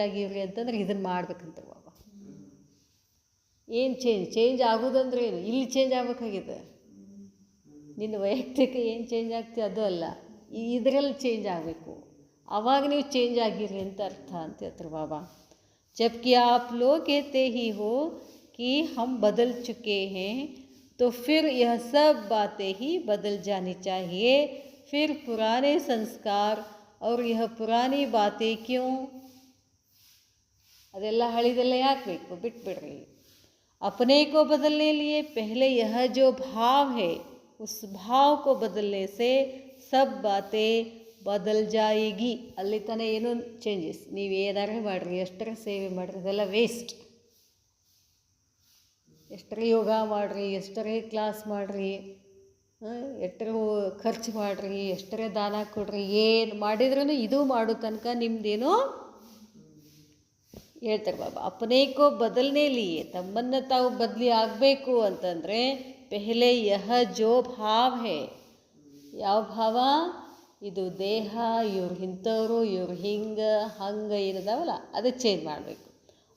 ಆಗಿವ್ರಿ ಅಂತಂದ್ರೆ ಇದನ್ನು ಮಾಡ್ಬೇಕಂತ ಬಾಬಾ. ಏನು ಚೇಂಜ್ ಆಗೋದಂದ್ರೆ ಏನು? ಇಲ್ಲಿ ಚೇಂಜ್ ಆಗಬೇಕಾಗಿದೆ. ನಿನ್ನ ವೈಯಕ್ತಿಕ ಏನು ಚೇಂಜ್ ಆಗ್ತೀವಿ ಅದು ಅಲ್ಲ, ಇದರಲ್ಲಿ ಚೇಂಜ್ ಆಗಬೇಕು. ಆವಾಗ ನೀವು ಚೇಂಜ್ ಆಗಿರಿ ಅಂತ ಅರ್ಥ ಅಂತ ಹೇಳ್ತಾರೆ ಬಾಬಾ. ಜಬ್ಕಿ ಆಪ್ ಲೋಗ್ कहते ही हो कि हम बदल चुके हैं, तो फिर यह सब बातें ही बदल जानी चाहिए. फिर पुराने संस्कार और यह पुरानी बातें क्यों? ಅದೆಲ್ಲ ಹಳಿದೆಲ್ಲ ಯಾಕೆ ಬೇಕು? ಬಿಟ್ಬಿಡ್ರಿ. अपने को बदलने लिए पहले यह जो भाव है उस भाव को बदलने से सब बातें ಬದಲ್ ಜಾಯಿಗಿ. ಅಲ್ಲಿ ತನಕ ಏನೂ ಚೇಂಜಸ್. ನೀವು ಏನಾರೇ ಮಾಡಿರಿ, ಎಷ್ಟರ ಸೇವೆ ಮಾಡಿರಿ, ಇದೆಲ್ಲ ವೇಸ್ಟ್. ಎಷ್ಟರೇ ಯೋಗ ಮಾಡಿರಿ, ಎಷ್ಟರೇ ಕ್ಲಾಸ್ ಮಾಡಿರಿ, ಎಷ್ಟರ ಖರ್ಚು ಮಾಡಿರಿ, ಎಷ್ಟರೇ ದಾನ ಕೊಡ್ರಿ, ಏನು ಮಾಡಿದ್ರೂ ಇದು ಮಾಡೋ ತನಕ ನಿಮ್ಮದೇನೋ ಹೇಳ್ತಾರೆ ಬಾಬಾ. ಅಪನೇಕೋ ಬದಲ್ನೇ ಲಿಯೇ, ತಮ್ಮನ್ನು ತಾವು ಬದಲಿ ಆಗಬೇಕು ಅಂತಂದರೆ ಪೆಹಲೆ ಯಹ ಜೋ ಭಾವ್ ಹೇ. ಯಾವ ಭಾವ? ಇದು ದೇಹ, ಇವ್ರು ಇಂಥವ್ರು, ಇವ್ರು ಹಂಗೆ ಏನಿದಾವಲ್ಲ ಅದು ಚೇಂಜ್ ಮಾಡಬೇಕು.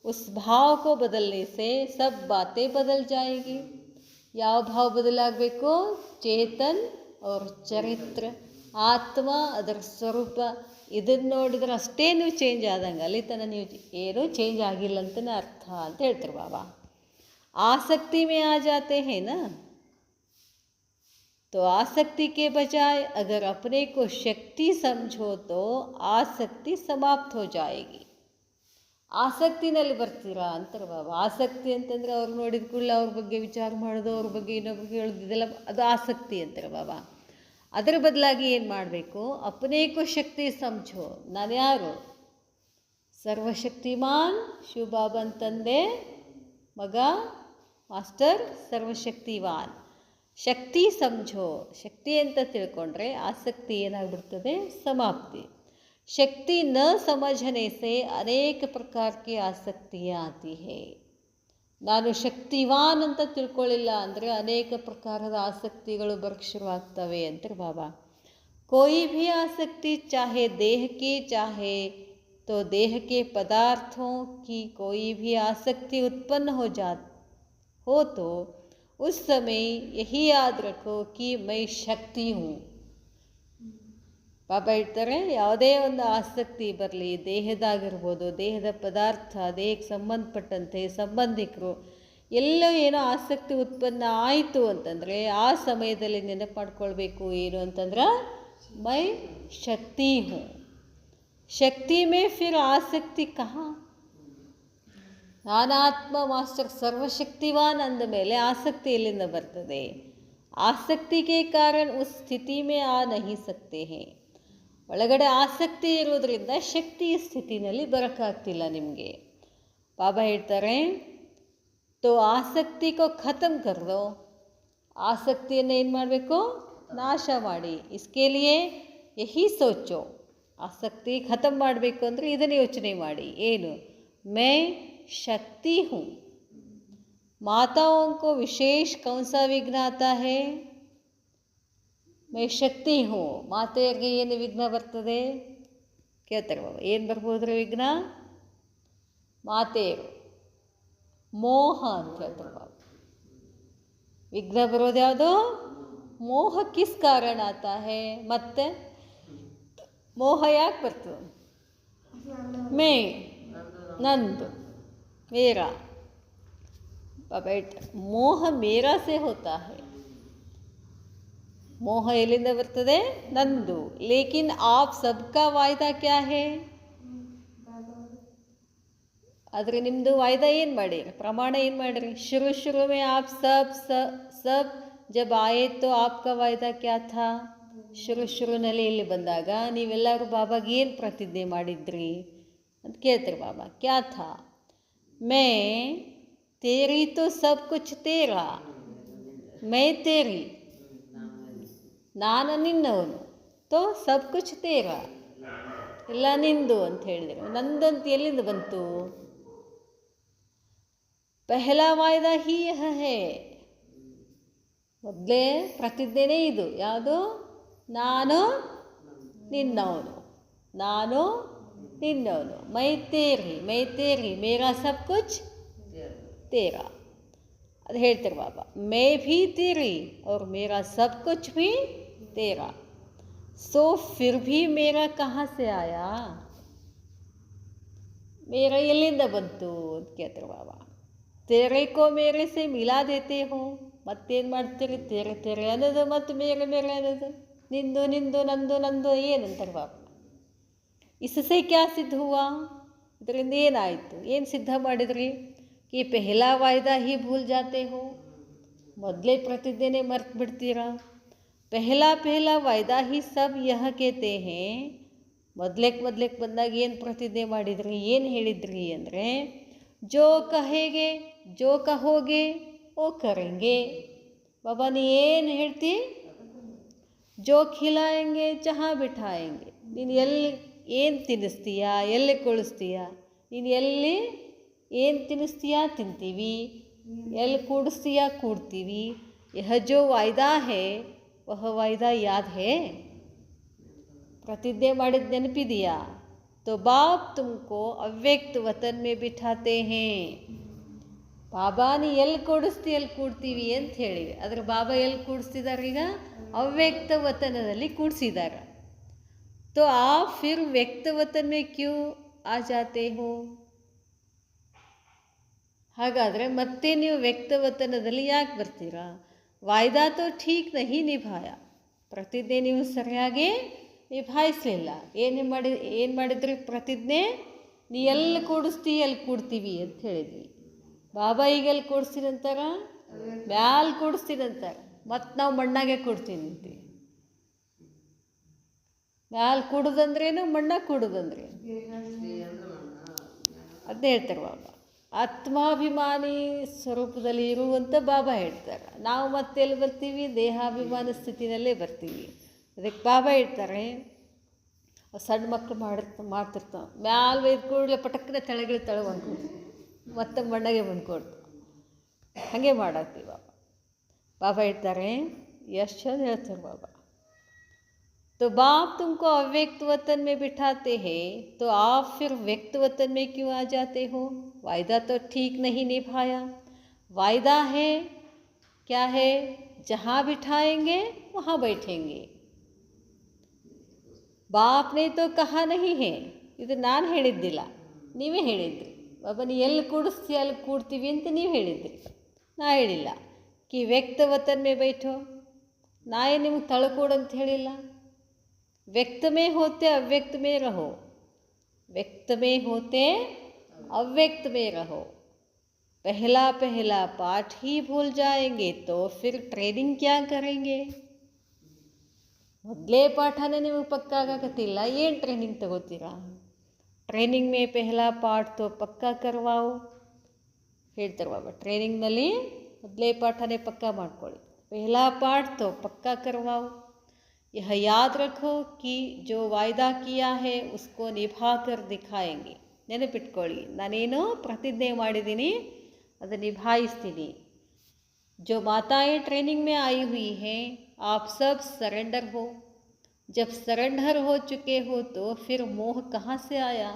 ಉಸ್ ಭಾವಕ್ಕೂ ಬದಲನೆ ಸೇ ಸಬ್ ಬಾತೆ ಬದಲ್ ಜಾಯಿಗಿ. ಯಾವ ಭಾವ ಬದಲಾಗಬೇಕು? ಚೇತನ್ ಅವ್ರ ಚರಿತ್ರ, ಆತ್ಮ ಅದರ ಸ್ವರೂಪ, ಇದನ್ನು ನೋಡಿದ್ರೆ ಅಷ್ಟೇ ನೀವು ಚೇಂಜ್ ಆದಂಗೆ. ಅಲ್ಲಿ ತನಕ ನೀವು ಏನೂ ಚೇಂಜ್ ಆಗಿಲ್ಲ ಅಂತಲೇ ಅರ್ಥ ಅಂತ ಹೇಳ್ತಾರೆ ಬಾಬಾ. ಆಸಕ್ತಿ ಮೇ ಆ ಜಾತೆ ಹೇ ನಾ, तो आसक्ति के बजाय अगर अपने को शक्ति समझो तो आसक्ति समाप्त हो जाएगी. ಆಸಕ್ತಿನಲ್ಲಿ ಬರ್ತೀರಾ ಅಂತಾರೆ ಬಾಬಾ. ಆಸಕ್ತಿ ಅಂತಂದರೆ ಅವ್ರು ನೋಡಿದ ಕೂಡಲೇ ಅವ್ರ ಬಗ್ಗೆ ವಿಚಾರ ಮಾಡೋದು, ಅವ್ರ ಬಗ್ಗೆ ಇನ್ನೊಬ್ರಿಗೆ ಹೇಳೋದು, ಇದೆಲ್ಲ ಅದು ಆಸಕ್ತಿ ಅಂತಾರೆ ಬಾಬಾ. ಅದರ ಬದಲಾಗಿ ಏನು ಮಾಡಬೇಕು? ಅಪನೇಕೋ ಶಕ್ತಿ ಸಮझो. ನಾನು ಯಾರು? ಸರ್ವಶಕ್ತಿಮಾನ್ ಶಿವಬಾಬನ್ ತಂದೆ ಮಗ ಮಾಸ್ಟರ್ ಸರ್ವಶಕ್ತಿವಾನ್. ಶಕ್ತಿ ಸಮझो. ಶಕ್ತಿ ಅಂತ ತಿಳ್ಕೊಂಡ್ರೆ ಆಸಕ್ತಿ ಏನಾಗ್ಬಿಡ್ತದೆ? ಸಮಾಪ್ತಿ. ಶಕ್ತಿ ನ ಸಮझने से ಅನೇಕ ಪ್ರಕಾರ ಕಿ ಆಸಕ್ತಿಯಾँ ಆತಿ ಹೇ. ನಾನು ಶಕ್ತಿವಾನ್ ಅಂತ ತಿಳ್ಕೊಳ್ಳಿಲ್ಲ ಅಂದರೆ ಅನೇಕ ಪ್ರಕಾರದ ಆಸಕ್ತಿಗಳು ಬರೋಕ್ಕೆ ಶುರುವಾಗ್ತವೆ ಅಂತಾರೆ ಬಾಬಾ. कोई भी आसक्ति चाहे देह की चाहे तो देह के पदार्थों की कोई भी आसक्ति उत्पन्न हो तो उस समय यही याद रखो कि मैं शक्ति हूँ. ಬಾಬಾ ಹೇಳ್ತಾರೆ, ಯಾವುದೇ ಒಂದು ಆಸಕ್ತಿ ಬರಲಿ, ದೇಹದಾಗಿರ್ಬೋದು, ದೇಹದ ಪದಾರ್ಥ, ದೇಹಕ್ಕೆ ಸಂಬಂಧಪಟ್ಟಂತೆ ಸಂಬಂಧಿಕರು ಎಲ್ಲೋ ಏನೋ ಆಸಕ್ತಿ ಉತ್ಪನ್ನ ಆಯಿತು ಅಂತಂದರೆ ಆ ಸಮಯದಲ್ಲಿ ನೆನಪು ಮಾಡ್ಕೊಳ್ಬೇಕು ಏನು ಅಂತಂದ್ರೆ ಮೈ ಶಕ್ತಿ ಹೂँ. ಶಕ್ತಿ ಮೇ ಫಿರ್ ಆಸಕ್ತಿ ಕಹಾ? ನಾನಾತ್ಮ ಮಾಸ್ಟರ್ ಸರ್ವಶಕ್ತಿವಾನ್ ಅಂದ ಮೇಲೆ ಆಸಕ್ತಿ ಎಲ್ಲಿಂದ ಬರ್ತದೆ? ಆಸಕ್ತಿ ಕೆ ಕಾರಣ ಉಸ್ ಸ್ಥಿತಿ ಮೇ ಆ ನಹಿ ಸಕ್ತೆ ಹೇ. ಒಳಗಡೆ ಆಸಕ್ತಿ ಇರೋದ್ರಿಂದ ಶಕ್ತಿ ಸ್ಥಿತಿನಲ್ಲಿ ಬರೋಕ್ಕಾಗ್ತಿಲ್ಲ ನಿಮಗೆ. ಬಾಬಾ ಹೇಳ್ತಾರೆ, ತೋ ಆಸಕ್ತಿ ಕೋ ಖತಮ್ ಕರ್ ದೋ. ಆಸಕ್ತಿಯನ್ನು ಏನು ಮಾಡಬೇಕು? ನಾಶ ಮಾಡಿ. ಇಸ್ಕೆ ಲಿಯೇ ಯಹಿ ಸೋಚೋ. ಆಸಕ್ತಿ ಖತಮ್ ಮಾಡಬೇಕು ಅಂದರೆ ಇದನ್ನು ಯೋಚನೆ ಮಾಡಿ. ಏನು? ಮೈ शक्ति हूँ. माताओं को विशेष कौन सा विघ्न आता है? मैं शक्ति हूँ. ಮಾತೆಯರಿಗೆ ಏನು ವಿಘ್ನ ಬರ್ತದೆ ಕೇಳ್ತಾರೆ ಬಾಬಾ. ಏನು ಬರ್ಬೋದ್ರಿ ವಿಘ್ನ? ಮಾತೆಯರು ಮೋಹ ಅಂತ ಹೇಳ್ತಾರೆ ಬಾಬಾ. ವಿಘ್ನ ಬರೋದು ಯಾವುದು? ಮೋಹ ಕಿಸ್ ಕಾರಣ ಆತಾ ಹೇ, ಮತ್ತೆ ಮೋಹ ಯಾಕೆ ಬರ್ತದೆ? ಮೇ ನಂದು ಮೇರಾ बेटा मोह मेरा से होता है. मोह ಎಲ್ಲಿಂದ ಬರ್ತದೆ? ನಂದು. ಲೇಕಿನ್ ಆಪ್ ಸಬ್ಕಾ ವಾಯ್ದಾ ಕ್ಯಾ ಹೇ? ಆದರೆ ನಿಮ್ಮದು ವಾಯ್ದಾ ಏನು ಮಾಡಿರಿ? ಪ್ರಮಾಣ ಏನು ಮಾಡಿರಿ? ಶುರು ಮೇ ಆಪ್ ಸಬ್ ಜಬ್ ಆಯೆ ತೋ ಆಪ್ಕಾ ವಾಯ್ದಾ ಕ್ಯಾ ಥಾ? ಶುರುನಲ್ಲಿ ಇಲ್ಲಿ ಬಂದಾಗ ನೀವೆಲ್ಲರೂ ಬಾಬಾಗೆ ಏನು ಪ್ರತಿಜ್ಞೆ ಮಾಡಿದ್ರಿ ಅಂತ ಕೇಳ್ತೀರಿ. ಬಾಬಾ ಕ್ಯಾ ಥಾ? ಮೇ तेरी तो सब कुछ तेरा, मैं तेरी, ನಾನು ನಿನ್ನವನು, ತೋ ಸಬ್ ಕುಚ್ ತೇರ, ಎಲ್ಲ ನಿಂದು ಅಂತ ಹೇಳಿದರು. ನಂದಂತ ಎಲ್ಲಿಂದ ಬಂತು? ಪೆಹಲಾ ವಾಯ್ದಾ ಹೀ ಹೇ, ಮೊದಲೇ ಪ್ರತಿಜ್ಞೆನೇ ಇದು. ಯಾವುದು? ನಾನು ನಿನ್ನವನು, ನಾನು ನಿನ್ನವನು. ಮೈ ತೇರಿ ಮೇರಾ ಸಬ್ ಕುಚ್ तेरा. ಅದು ಹೇಳ್ತಾರೆ ಬಾಬಾ, ಮೇ ಭೀ तेरी और मेरा सब कुछ भी तेरा, सो फिर भी मेरा कहाँ से आया? मेरा ಎಲ್ಲಿಂದ ಬಂತು ಅಂತ ಕೇಳ್ತಾರೆ ಬಾಬಾ. तेरे को मेरे से मिला देते हो, ಮತ್ತೇನು ಮಾಡ್ತೀರಿ? ತೆರೆ ಅನ್ನೋದು ಮತ್ತು ಮೇರೆ ಅನ್ನೋದು, ನಿಂದು ನಂದು ಏನಂತಾರೆ ಬಾಬಾ. इससे क्या सिद्ध हुआ? ಇದರಿಂದ ಏನಾಯಿತು? ಏನು ಸಿದ್ಧ ಮಾಡಿದ್ರಿ? कि पहला वायदा ही भूल जाते हो, ಮೊದಲೇ ಪ್ರತಿಜ್ಞೆನೇ ಮರ್ತು ಬಿಡ್ತೀರಾ. ಪೆಹಲಾ ವಾಯ್ದಾ ಹಿ ಸಬ್ ಯಹ ಕೇತೆ ಹೇ, ಮೊದಲೇಕ್ ಬಂದಾಗ ಏನು ಪ್ರತಿಜ್ಞೆ ಮಾಡಿದ್ರಿ, ಏನು ಹೇಳಿದ್ರಿ ಅಂದರೆ, ಜೋ ಕಹೇಗೆ ಜೋ ಕಹೋಗೆ ಓ ಕರೆಂಗೆ. ಬಾಬಾ ನೀ ಏನು ಹೇಳ್ತಿ? ಜೋ ಖಿಲಾಯಂಗೆ ಜಹಾ ಬಿಠಾಯಂಗೆ, ನೀನು ಎಲ್ಲಿ ಏನು ತಿನ್ನಿಸ್ತೀಯಾ, ಎಲ್ಲಿ ಕುಳಿಸ್ತೀಯಾ, ನೀನು ಎಲ್ಲಿ ಏನು ತಿನ್ನಿಸ್ತೀಯಾ ತಿಂತೀವಿ, ಎಲ್ಲಿ ಕೂಡಿಸ್ತೀಯಾ ಕೂಡ್ತೀವಿ. ಯಹ ಜೋ ವಾಯ್ದಾ ಹೇ ವಹ ವಾಯ್ದಾ ಯಾದ್ ಹೇ, ಪ್ರತಿಜ್ಞೆ ಮಾಡಿದ ನೆನಪಿದೆಯಾ? ತೋ ಬಾಪ್ ತುಮಕೋ ಅವ್ಯಕ್ತ ವತನ್ ಮೇ ಬಿಠಾತೆ ಹೇ, ಬಾಬಾ ನೀ ಎಲ್ಲಿ ಕೂಡಿಸ್ತಿ ಎಲ್ಲಿ ಕೂಡ್ತೀವಿ ಅಂತ ಹೇಳಿವಿ. ಆದರೆ ಬಾಬಾ ಎಲ್ಲಿ ಕೂಡಿಸ್ತಿದ್ದಾರೆ? ಈಗ ಅವ್ಯಕ್ತ ವತನದಲ್ಲಿ ಕೂಡಿಸಿದ್ದಾರೆ. ತೋ ಆಪ್ ಫಿರ್ ವ್ಯಕ್ತ ವತನ್ ಮೇ ಕ್ಯೂ ಆ ಜಾತೆ ಹೋ, ಹಾಗಾದರೆ ಮತ್ತೆ ನೀವು ವ್ಯಕ್ತವತನದಲ್ಲಿ ಯಾಕೆ ಬರ್ತೀರಾ? ವಾಯ್ದಾ ತೋ ಠೀಕ್ ನಹಿ ನಿಭಾಯ, ಪ್ರತಿಜ್ಞೆ ನೀವು ಸರಿಯಾಗಿ ನಿಭಾಯಿಸಲಿಲ್ಲ. ಏನು ಮಾಡಿದ್ರಿ ಪ್ರತಿಜ್ಞೆ? ನೀ ಎಲ್ಲಿ ಕೂಡಿಸ್ತಿ ಎಲ್ಲಿ ಕೂಡ್ತೀವಿ ಅಂತ ಹೇಳಿದ್ವಿ. ಬಾಬಾ ಈಗ ಎಲ್ಲಿ ಕೂಡಿಸ್ತೀನಿ ಅಂತಾರ? ಮ್ಯಾಲೆ ಕೂಡಿಸ್ತೀನಿ ಅಂತಾರೆ. ಮತ್ತು ನಾವು ಮಣ್ಣಾಗೆ ಕೂಡ್ತೀನಿ ಅಂತೀವಿ. ಮ್ಯಾಲೆ ಕೂಡೋದಂದ್ರೇನು, ಮಣ್ಣಾಗ ಕೂಡೋದಂದ್ರೇನು? ಅದನ್ನೇ ಹೇಳ್ತಾರೆ ಬಾಬಾ. ಆತ್ಮಾಭಿಮಾನಿ ಸ್ವರೂಪದಲ್ಲಿ ಇರುವಂಥ ಬಾಬಾ ಹೇಳ್ತಾರೆ. ನಾವು ಮತ್ತೆಲ್ಲಿ ಬರ್ತೀವಿ? ದೇಹಾಭಿಮಾನ ಸ್ಥಿತಿನಲ್ಲೇ ಬರ್ತೀವಿ. ಅದಕ್ಕೆ ಬಾಬಾ ಹೇಳ್ತಾರೆ, ಸಣ್ಣ ಮಕ್ಕಳು ಮಾಡ್ತಿರ್ತಾವೆ, ಮ್ಯಾಲೆ ಒಯ್ದು ಕೂಡಲೇ ಪಟಕ್ಕನೆ ತೆಳಗೆ ಬಂದ್ಕೊಡ್ತು, ಮತ್ತೆ ಮಣ್ಣಗೆ ಬಂದ್ಕೊಡ್ತು. ಹಾಗೆ ಮಾಡತ್ತೀವಿ ಬಾಬಾ. ಬಾಬಾ ಹೇಳ್ತಾರೆ, ಎಷ್ಟು ಚಂದ ಹೇಳ್ತಾರೆ ಬಾಬಾ. तो बाप तुमको अव्यक्त वतन में बिठाते हैं, तो आप फिर व्यक्त वतन में क्यों आ जाते हो? वायदा तो ठीक नहीं निभाया. वायदा है क्या है? जहाँ बिठाएंगे वहाँ बैठेंगे. बाप ने तो कहा नहीं है, ಇದು ನಾನು ಹೇಳಿದ್ದಿಲ್ಲ, ನೀವೇ ಹೇಳಿದ್ರಿ. ಬಾಬಾ ನೀ ಎಲ್ಲಿ ಕೂಡಿಸ್ತಿ ಅಲ್ಲಿ ಕೂಡ್ತೀವಿ ಅಂತ ನೀವು ಹೇಳಿದ್ರಿ, ನಾ ಹೇಳಿಲ್ಲ. ಕಿ ವ್ಯಕ್ತ ವತನ್ ಮೇ ಬೈಠೋ, ನಾ ಏನು ನಿಮ್ಗೆ ತಳ್ಕೊಡು ಅಂತ ಹೇಳಿಲ್ಲ. व्यक्त में होते अव्यक्त में रहो, व्यक्त में होते अव्यक्त में रहो. पहला पाठ ही भूल जाएंगे तो फिर ट्रेनिंग क्या करेंगे? ಮೊದಲೇ ಪಾಠನೇ ನಿಮಗೆ ಪಕ್ಕಾ ಆಗಕತ್ತಿಲ್ಲ, ಏನು ಟ್ರೈನಿಂಗ್ ತಗೋತೀರಾ? ಟ್ರೈನಿಂಗ್ ಮೇ ಪೆಹಲಾ ಪಾಠ ತೋ ಪಕ್ಕಾ ಕರ್ವಾओ ಹೇಳ್ತಾರೆ ಬಾಬಾ. ಟ್ರೈನಿಂಗ್ನಲ್ಲಿ ಮೊದಲೇ ಪಾಠನೇ ಪಕ್ಕಾ ಮಾಡ್ಕೊಳ್ಳಿ. ಪೆಹಲಾ ಪಾಠ ತೋ ಪಕ್ಕಾ ಕರ್ವಾओ. यह याद रखो कि जो वायदा किया है उसको निभा कर दिखाएंगे. ನೆನಪಿಟ್ಕೊಳ್ಳಿ, ನಾನೇನೋ ಪ್ರತಿಜ್ಞೆ ಮಾಡಿದ್ದೀನಿ, ಅದು ನಿಭಾಯಿಸ್ತೀನಿ. जो माताएं ट्रेनिंग में आई हुई हैं, आप सब सरेंडर हो. जब सरेंडर हो चुके हो तो फिर मोह कहाँ से आया?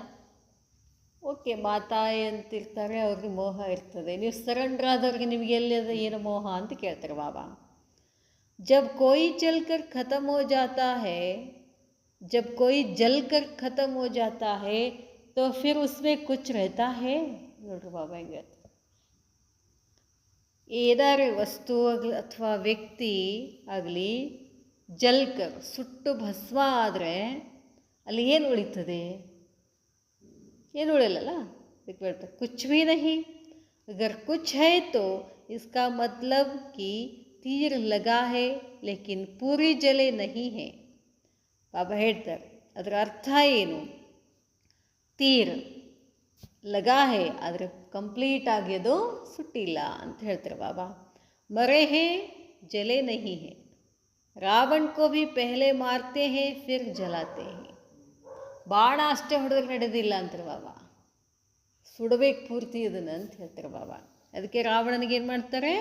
ಓಕೆ, ಮಾತಾಯಿ ಅಂತಿರ್ತಾರೆ, ಅವ್ರಿಗೆ ಮೋಹ ಇರ್ತದೆ. ನೀವು ಸರೆಂಡರ್ ಆದವ್ರಿಗೆ ನಿಮಗೆ ಎಲ್ಲಿದೆ ಏನು ಮೋಹ ಅಂತ ಕೇಳ್ತಾರೆ ಬಾಬಾ. जब कोई चलकर ख़त्म हो जाता है, जब कोई जलकर ख़त्म हो जाता है तो फिर उसमें कुछ रहता है. ನೋಡ್ರಿ ಬಾಬಾ ಹೆಂಗೆ ಏನಾರೇ ವಸ್ತು ಆಗಲಿ ಅಥವಾ ವ್ಯಕ್ತಿ ಆಗಲಿ ಜಲ್ಕರ್ ಸುಟ್ಟು ಭಸ್ಮ ಆದರೆ ಅಲ್ಲಿ ಏನು ಉಳಿತದೆ? ಏನು ಉಳಿಯಲ್ಲ. कुछ भी नहीं. अगर कुछ है तो इसका मतलब कि तीर लगा है लेकिन पूरी जले नहीं है. ಬಾಬಾ ಹೇಳ್ತಾರೆ ಅದರ ಅರ್ಥ ಏನು? ತೀರ್ ಲಗಾ ಹೇ ಆದರೆ ಕಂಪ್ಲೀಟ್ ಆಗಿ ಅದು ಸುಟ್ಟಿಲ್ಲ ಅಂತ ಹೇಳ್ತಾರೆ ಬಾಬಾ. ಮರೆ ಹೇ ಜಲೆ ನಹಿ ಹೇ. ರಾವಣ ಕೋ ಭಿ ಪೆಹಲೆ ಮಾರ್ತೆ ಹೇ ಫಿರ್ ಜಲಾತೆ ಹೇ. ಬಾಣ ಅಷ್ಟೇ ಹೊಡೆದ್ರೆ ನಡೆದಿಲ್ಲ ಅಂತಾರೆ ಬಾಬಾ, ಸುಡಬೇಕು ಪೂರ್ತಿ ಅದನ್ನು ಅಂತ ಹೇಳ್ತಾರೆ ಬಾಬಾ. ಅದಕ್ಕೆ ರಾವಣನಿಗೆ ಏನು ಮಾಡ್ತಾರೆ?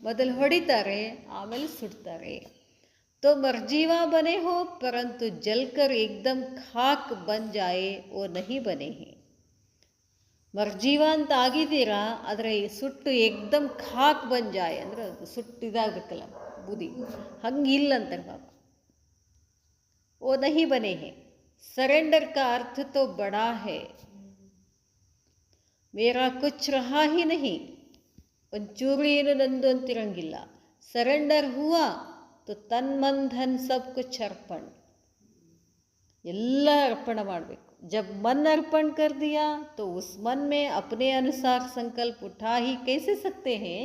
ಮೊದಲು ಹೊಡಿತಾರೆ, ಆಮೇಲೆ ಸುಡ್ತಾರೆ. तो मरजीवा बने हो परंतु जलकर एकदम खाक बन जाए वो नहीं बने हैं. ಮರ್ಜೀವ ಅಂತ ಆಗಿದ್ದೀರಾ, ಆದರೆ ಸುಟ್ಟು ಏಕ್ದಮ್ ಖಾಕ್ ಬಂಜಾಯ್ ಅಂದರೆ ಅದು ಸುಟ್ಟು ಇದಾಗಬೇಕಲ್ಲ ಬೂದಿ, ಹಂಗಿಲ್ಲ ಅಂತಾರೆ ಬಾಬಾ. ಓ ನಹಿ ಬನೆ ಹೇ. सरेंडर का अर्थ तो बड़ा है. मेरा कुछ रहा ही नहीं. ಒಂಚೂರು ಏನು ನಂದು ಅಂತಿರಂಗಿಲ್ಲ. ಸರೆಂಡರ್ ಹುವಾ तो तन मन धन सब कुछ अर्पण. ಎಲ್ಲ अर्पण ಮಾಡಬೇಕು. जब मन अर्पण कर दिया तो उस मन में अपने अनुसार संकल्प उठा ही कैसे सकते हैं.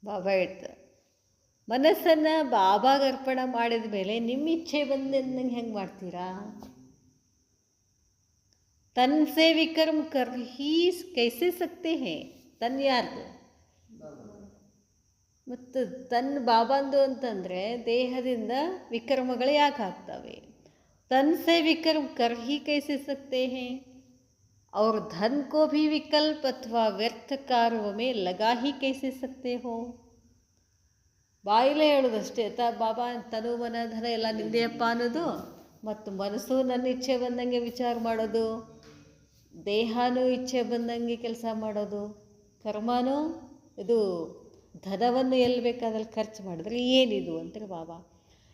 ಬಾಬಾ ಹೇಳ್ತಾರೆ ಮನಸ್ಸನ್ನು ಬಾಬಾಗೆ ಅರ್ಪಣ ಮಾಡಿದ ಮೇಲೆ ನಿಮ್ಮ ಇಚ್ಛೆ ಬಂದಂಗೆ ಹೆಂಗೆ ಮಾಡ್ತೀರಾ? तन से विकर्म कर ही कैसे सकते हैं. ತನ್ ಯಾರ್ದು? ಮತ್ತು ತನ್ನ ಬಾಬಂದು ಅಂತಂದರೆ ದೇಹದಿಂದ ವಿಕರ್ಮಗಳು ಯಾಕೆ ಆಗ್ತವೆ? तन से विकर्म कर ही कैसे सकते हैं. और धन को भी विकल्प अथवा व्यर्थ कार्यों में लगा ही कैसे सकते हो. ಬಾಯಿಲೇ ಹೇಳೋದಷ್ಟೇ ಬಾಬಾ ತನು ಮನ ಧನ ಎಲ್ಲ ನಿಂದೆಯಪ್ಪ ಅನ್ನೋದು, ಮತ್ತು ಮನಸ್ಸು ನನ್ನ ಇಚ್ಛೆ ಬಂದಂಗೆ ವಿಚಾರ ಮಾಡೋದು, ದೇಹನೂ ಇಚ್ಛೆ ಬಂದಂಗೆ ಕೆಲಸ ಮಾಡೋದು, ಕರ್ಮನೂ ಇದು ಧನವನ್ನು ಎಲ್ಲಿ ಬೇಕಾದಲ್ಲಿ ಖರ್ಚು ಮಾಡಿದ್ರೆ ಏನಿದು ಅಂತಾರೆ ಬಾಬಾ.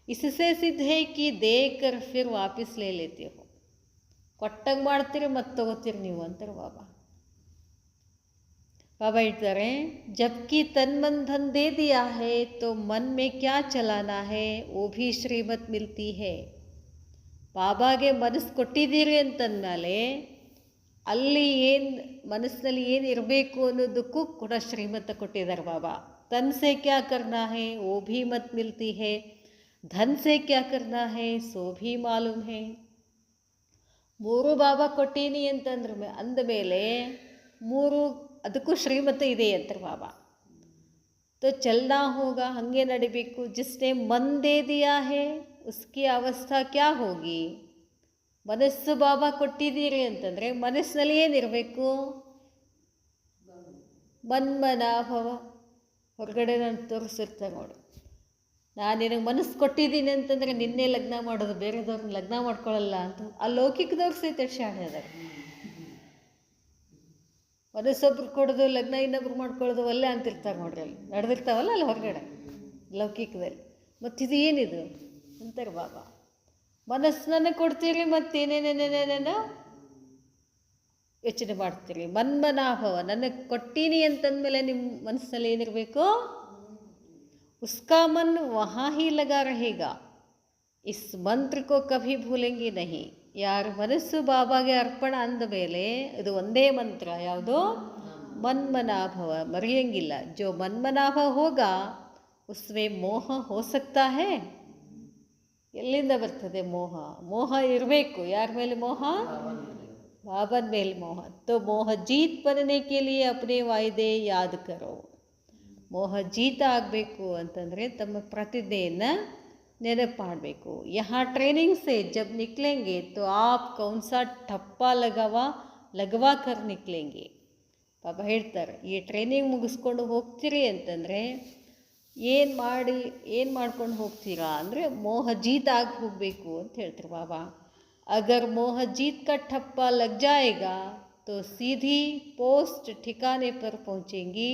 इससे सिद्ध है कि देकर फिर वापस ले लेते हो. ಕೊಟ್ಟಂಗೆ ಮಾಡ್ತೀರಿ ಮತ್ತು ತಗೋತೀರಿ ನೀವು ಅಂತಾರೆ ಬಾಬಾ. ಬಾಬಾ ಹೇಳ್ತಾರೆ जबकि तन मन धन दे दिया है तो मन में क्या चलाना है वो भी श्रीमत मिलती है. ಬಾಬಾಗೆ ಮನಸ್ಸು ಕೊಟ್ಟಿದ್ದೀರಿ ಅಂತಂದಮೇಲೆ ಅಲ್ಲಿ ಏನು ಮನಸ್ಸಿನಲ್ಲಿ ಏನು ಇರಬೇಕು ಅನ್ನೋದಕ್ಕೂ ಕೂಡ ಶ್ರೀಮತ ಕೊಟ್ಟಿದ್ದಾರೆ ಬಾಬಾ. तन से क्या करना है वो भी मत मिलती है. धन से क्या करना है सो भी मालूम है. ಮೂರು ಬಾಬಾ ಕೊಟ್ಟೀನಿ ಅಂತಂದ್ರೆ ಅಂದಮೇಲೆ ಮೂರು ಅದಕ್ಕೂ ಶ್ರೀಮತ ಇದೆ ಅಂತಾರೆ ಬಾಬಾ. तो चलना होगा, ಹಾಗೆ ನಡಿಬೇಕು. जिसने मन दे दिया है उसकी अवस्था क्या होगी. ಮನಸ್ಸು ಬಾಬಾ ಕೊಟ್ಟಿದ್ದೀರಿ ಅಂತಂದರೆ ಮನಸ್ಸಿನಲ್ಲಿ ಏನಿರಬೇಕು? ಮನ್ಮನಾಭವ. ಹೊರಗಡೆ ನಾನು ತೋರಿಸಿರ್ತಾರೆ ನೋಡಿ, ನಾನು ನಿನಗೆ ಮನಸ್ಸು ಕೊಟ್ಟಿದ್ದೀನಿ ಅಂತಂದರೆ ನಿನ್ನೆ ಲಗ್ನ ಮಾಡೋದು, ಬೇರೆದವ್ರನ್ನ ಲಗ್ನ ಮಾಡ್ಕೊಳ್ಳಲ್ಲ ಅಂತ. ಆ ಲೌಕಿಕದವ್ರು ಸಹಿತ ಶಾಣೆ ಅದಾರೆ. ಮನಸ್ಸೊಬ್ರು ಕೊಡೋದು ಲಗ್ನ ಇನ್ನೊಬ್ರು ಮಾಡ್ಕೊಳ್ಳೋದು ಒಲ್ಲೆ ಅಂತಿರ್ತಾರೆ ನೋಡ್ರಿ, ಅಲ್ಲಿ ನಡೆದಿರ್ತಾವಲ್ಲ ಅಲ್ಲಿ ಹೊರಗಡೆ ಲೌಕಿಕದಲ್ಲಿ. ಮತ್ತಿದು ಏನಿದು ಅಂತಾರೆ ಬಾಬಾ. ಮನಸ್ಸನ್ನ ಕೊಡ್ತೀರಿ ಮತ್ತೇನೇನೇನೇನೇನೇನೋ ಯೋಚನೆ ಮಾಡ್ತೀರಿ. ಮನ್ಮನಾಭವ, ನನಗೆ ಕೊಟ್ಟೀನಿ ಅಂತಂದಮೇಲೆ ನಿಮ್ಮ ಮನಸ್ಸಲ್ಲಿ ಏನಿರಬೇಕು? उसका मन वहाँ ही लगा रहेगा. इस मंत्र को कभी भूलेंगे नहीं. ಯಾರ ಮನಸ್ಸು ಬಾಬಾಗೆ ಅರ್ಪಣ ಅಂದಮೇಲೆ ಇದು ಒಂದೇ ಮಂತ್ರ, ಯಾವುದು? ಮನ್ಮನಾಭವ, ಮರೆಯಂಗಿಲ್ಲ. ಜೋ ಮನ್ಮನಾಭ ಹೋಗಾ ಉಸ್ಮೇ ಮೋಹ ಹೋ ಸಕ್ತಾ ಹೇ. ಎಲ್ಲಿಂದ ಬರ್ತದೆ ಮೋಹ? ಮೋಹ ಇರಬೇಕು. ಯಾರ ಮೇಲೆ ಮೋಹ? ಬಾಬನ ಮೇಲೆ ಮೋಹ. तो मोह जीत बनने के लिए अपने वायदे याद करो. ಮೋಹ ಜೀತ ಆಗಬೇಕು ಅಂತಂದರೆ ತಮ್ಮ ಪ್ರತಿಜ್ಞೆಯನ್ನು ನೆನಪು ಮಾಡಬೇಕು. यहाँ ट्रेनिंग से जब निकलेंगे तो आप कौन सा ठप्पा लगवा कर निकलेंगे. ಪಾಪ ಹೇಳ್ತಾರೆ ಈ ಟ್ರೈನಿಂಗ್ ಮುಗಿಸ್ಕೊಂಡು ಹೋಗ್ತೀರಿ ಅಂತಂದರೆ ಏನು ಮಾಡ್ಕೊಂಡು ಹೋಗ್ತೀರಾ ಅಂದರೆ ಮೋಹ ಜೀತ ಆಗಿ ಹೋಗಬೇಕು ಅಂತ ಹೇಳ್ತಾರೆ ಬಾಬಾ. ಅಗರ್ ಮೋಹ ಜೀತ್ का ठप्पा लग जाएगा तो सीधी पोस्ट ठिकाने पर पहुँचेंगी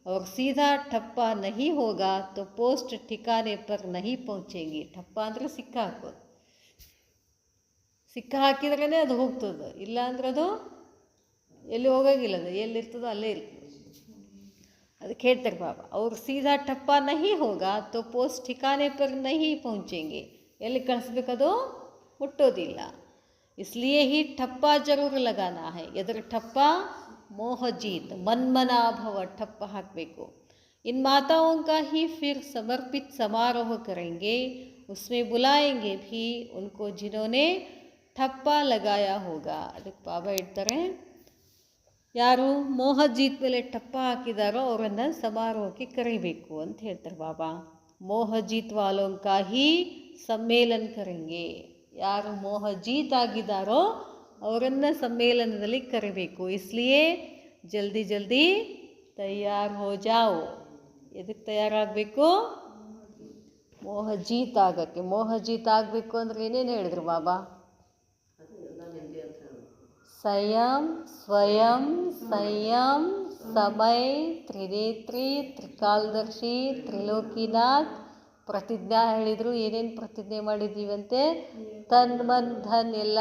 और सीधा ठप्पा नहीं होगा तो पोस्ट ठिकाने पर नहीं पहुँचेंगे. ठಪ್ಪ ಅಂದರೆ ಸಿಕ್ಕ ಹಾಕೋದು. ಸಿಕ್ಕ ಹಾಕಿದ್ರೇ ಅದು ಹೋಗ್ತದೆ, ಇಲ್ಲ ಅಂದ್ರೆ ಅದು ಎಲ್ಲಿ ಹೋಗೋಂಗಿಲ್ಲ, ಅದು ಎಲ್ಲಿರ್ತದೋ ಅಲ್ಲೇ ಇರ್ತದೆ. ಅದಕ್ಕೆ ಹೇಳ್ತಾರೆ ಬಾಬಾ, ಅವ್ರು ಸೀದಾ ठप्ಪ नहीं होगा तो पोस्ट ठिकाने पर नहीं पहुँचेंगे. ಎಲ್ಲಿ ಕಳಿಸ್ಬೇಕದು ಮುಟ್ಟೋದಿಲ್ಲ. इसलिए ही ठप्पा जरूर लगाना है. ಎದುರು ठप्ಪ मोहजीत मनमनाभव ठप्ಪ ಹಾಕಬೇಕು. इन माताओं का ही फिर समर्पित समारोह करेंगे, उसमें बुलाएंगे भी उनको जिन्होंने ठप्पा लगाया होगा. ಅದಕ್ಕೆ ಬಾಬಾ ಹೇಳ್ತಾರೆ, ಯಾರು ಮೋಹಜೀತ್ ಮೇಲೆ ठप्ಪ ಹಾಕಿದಾರೋ ಅವರನ್ನು ಸಮಾರೋಹಕ್ಕೆ ಕರಿಬೇಕು ಅಂತ ಹೇಳ್ತಾರೆ ಬಾಬಾ. ಮೋಹಜೀತ್ ವಾಲೋಂ ಕಾ ಹಿ ಸಮ್ಮೇಳನ ಕರೆಂಗೆ. ಯಾರು ಮೋಹಜೀತ್ ಆಗಿದ್ದಾರೋ ಅವರನ್ನು ಸಮ್ಮೇಳನದಲ್ಲಿ ಕರಿಬೇಕು. ಇಸ್ಲಿಯೇ ಜಲ್ದಿ ಜಲ್ದಿ ತಯಾರು ಹೋ ಜಾओ. ಎದಕ್ಕೆ ತಯಾರಾಗಬೇಕು? ಮೋಹಜೀತ್ ಆಗೋಕ್ಕೆ. ಮೋಹಜೀತ್ ಆಗಬೇಕು ಅಂದ್ರೆ ಏನೇನು ಹೇಳಿದ್ರು ಬಾಬಾ? ಸಂಯಮ್, ಸ್ವಯಂ, ಸಂಯಮ್, ಸಮಯ, ತ್ರಿನೇತ್ರಿ, ತ್ರಿಕಾಲದರ್ಶಿ, ತ್ರಿಲೋಕಿನಾಥ್, ಪ್ರತಿಜ್ಞಾ ಹೇಳಿದರು. ಏನೇನು ಪ್ರತಿಜ್ಞೆ ಮಾಡಿದ್ದೀವಂತೆ? ತನ್ ಮನ್ ಧನ್ ಎಲ್ಲ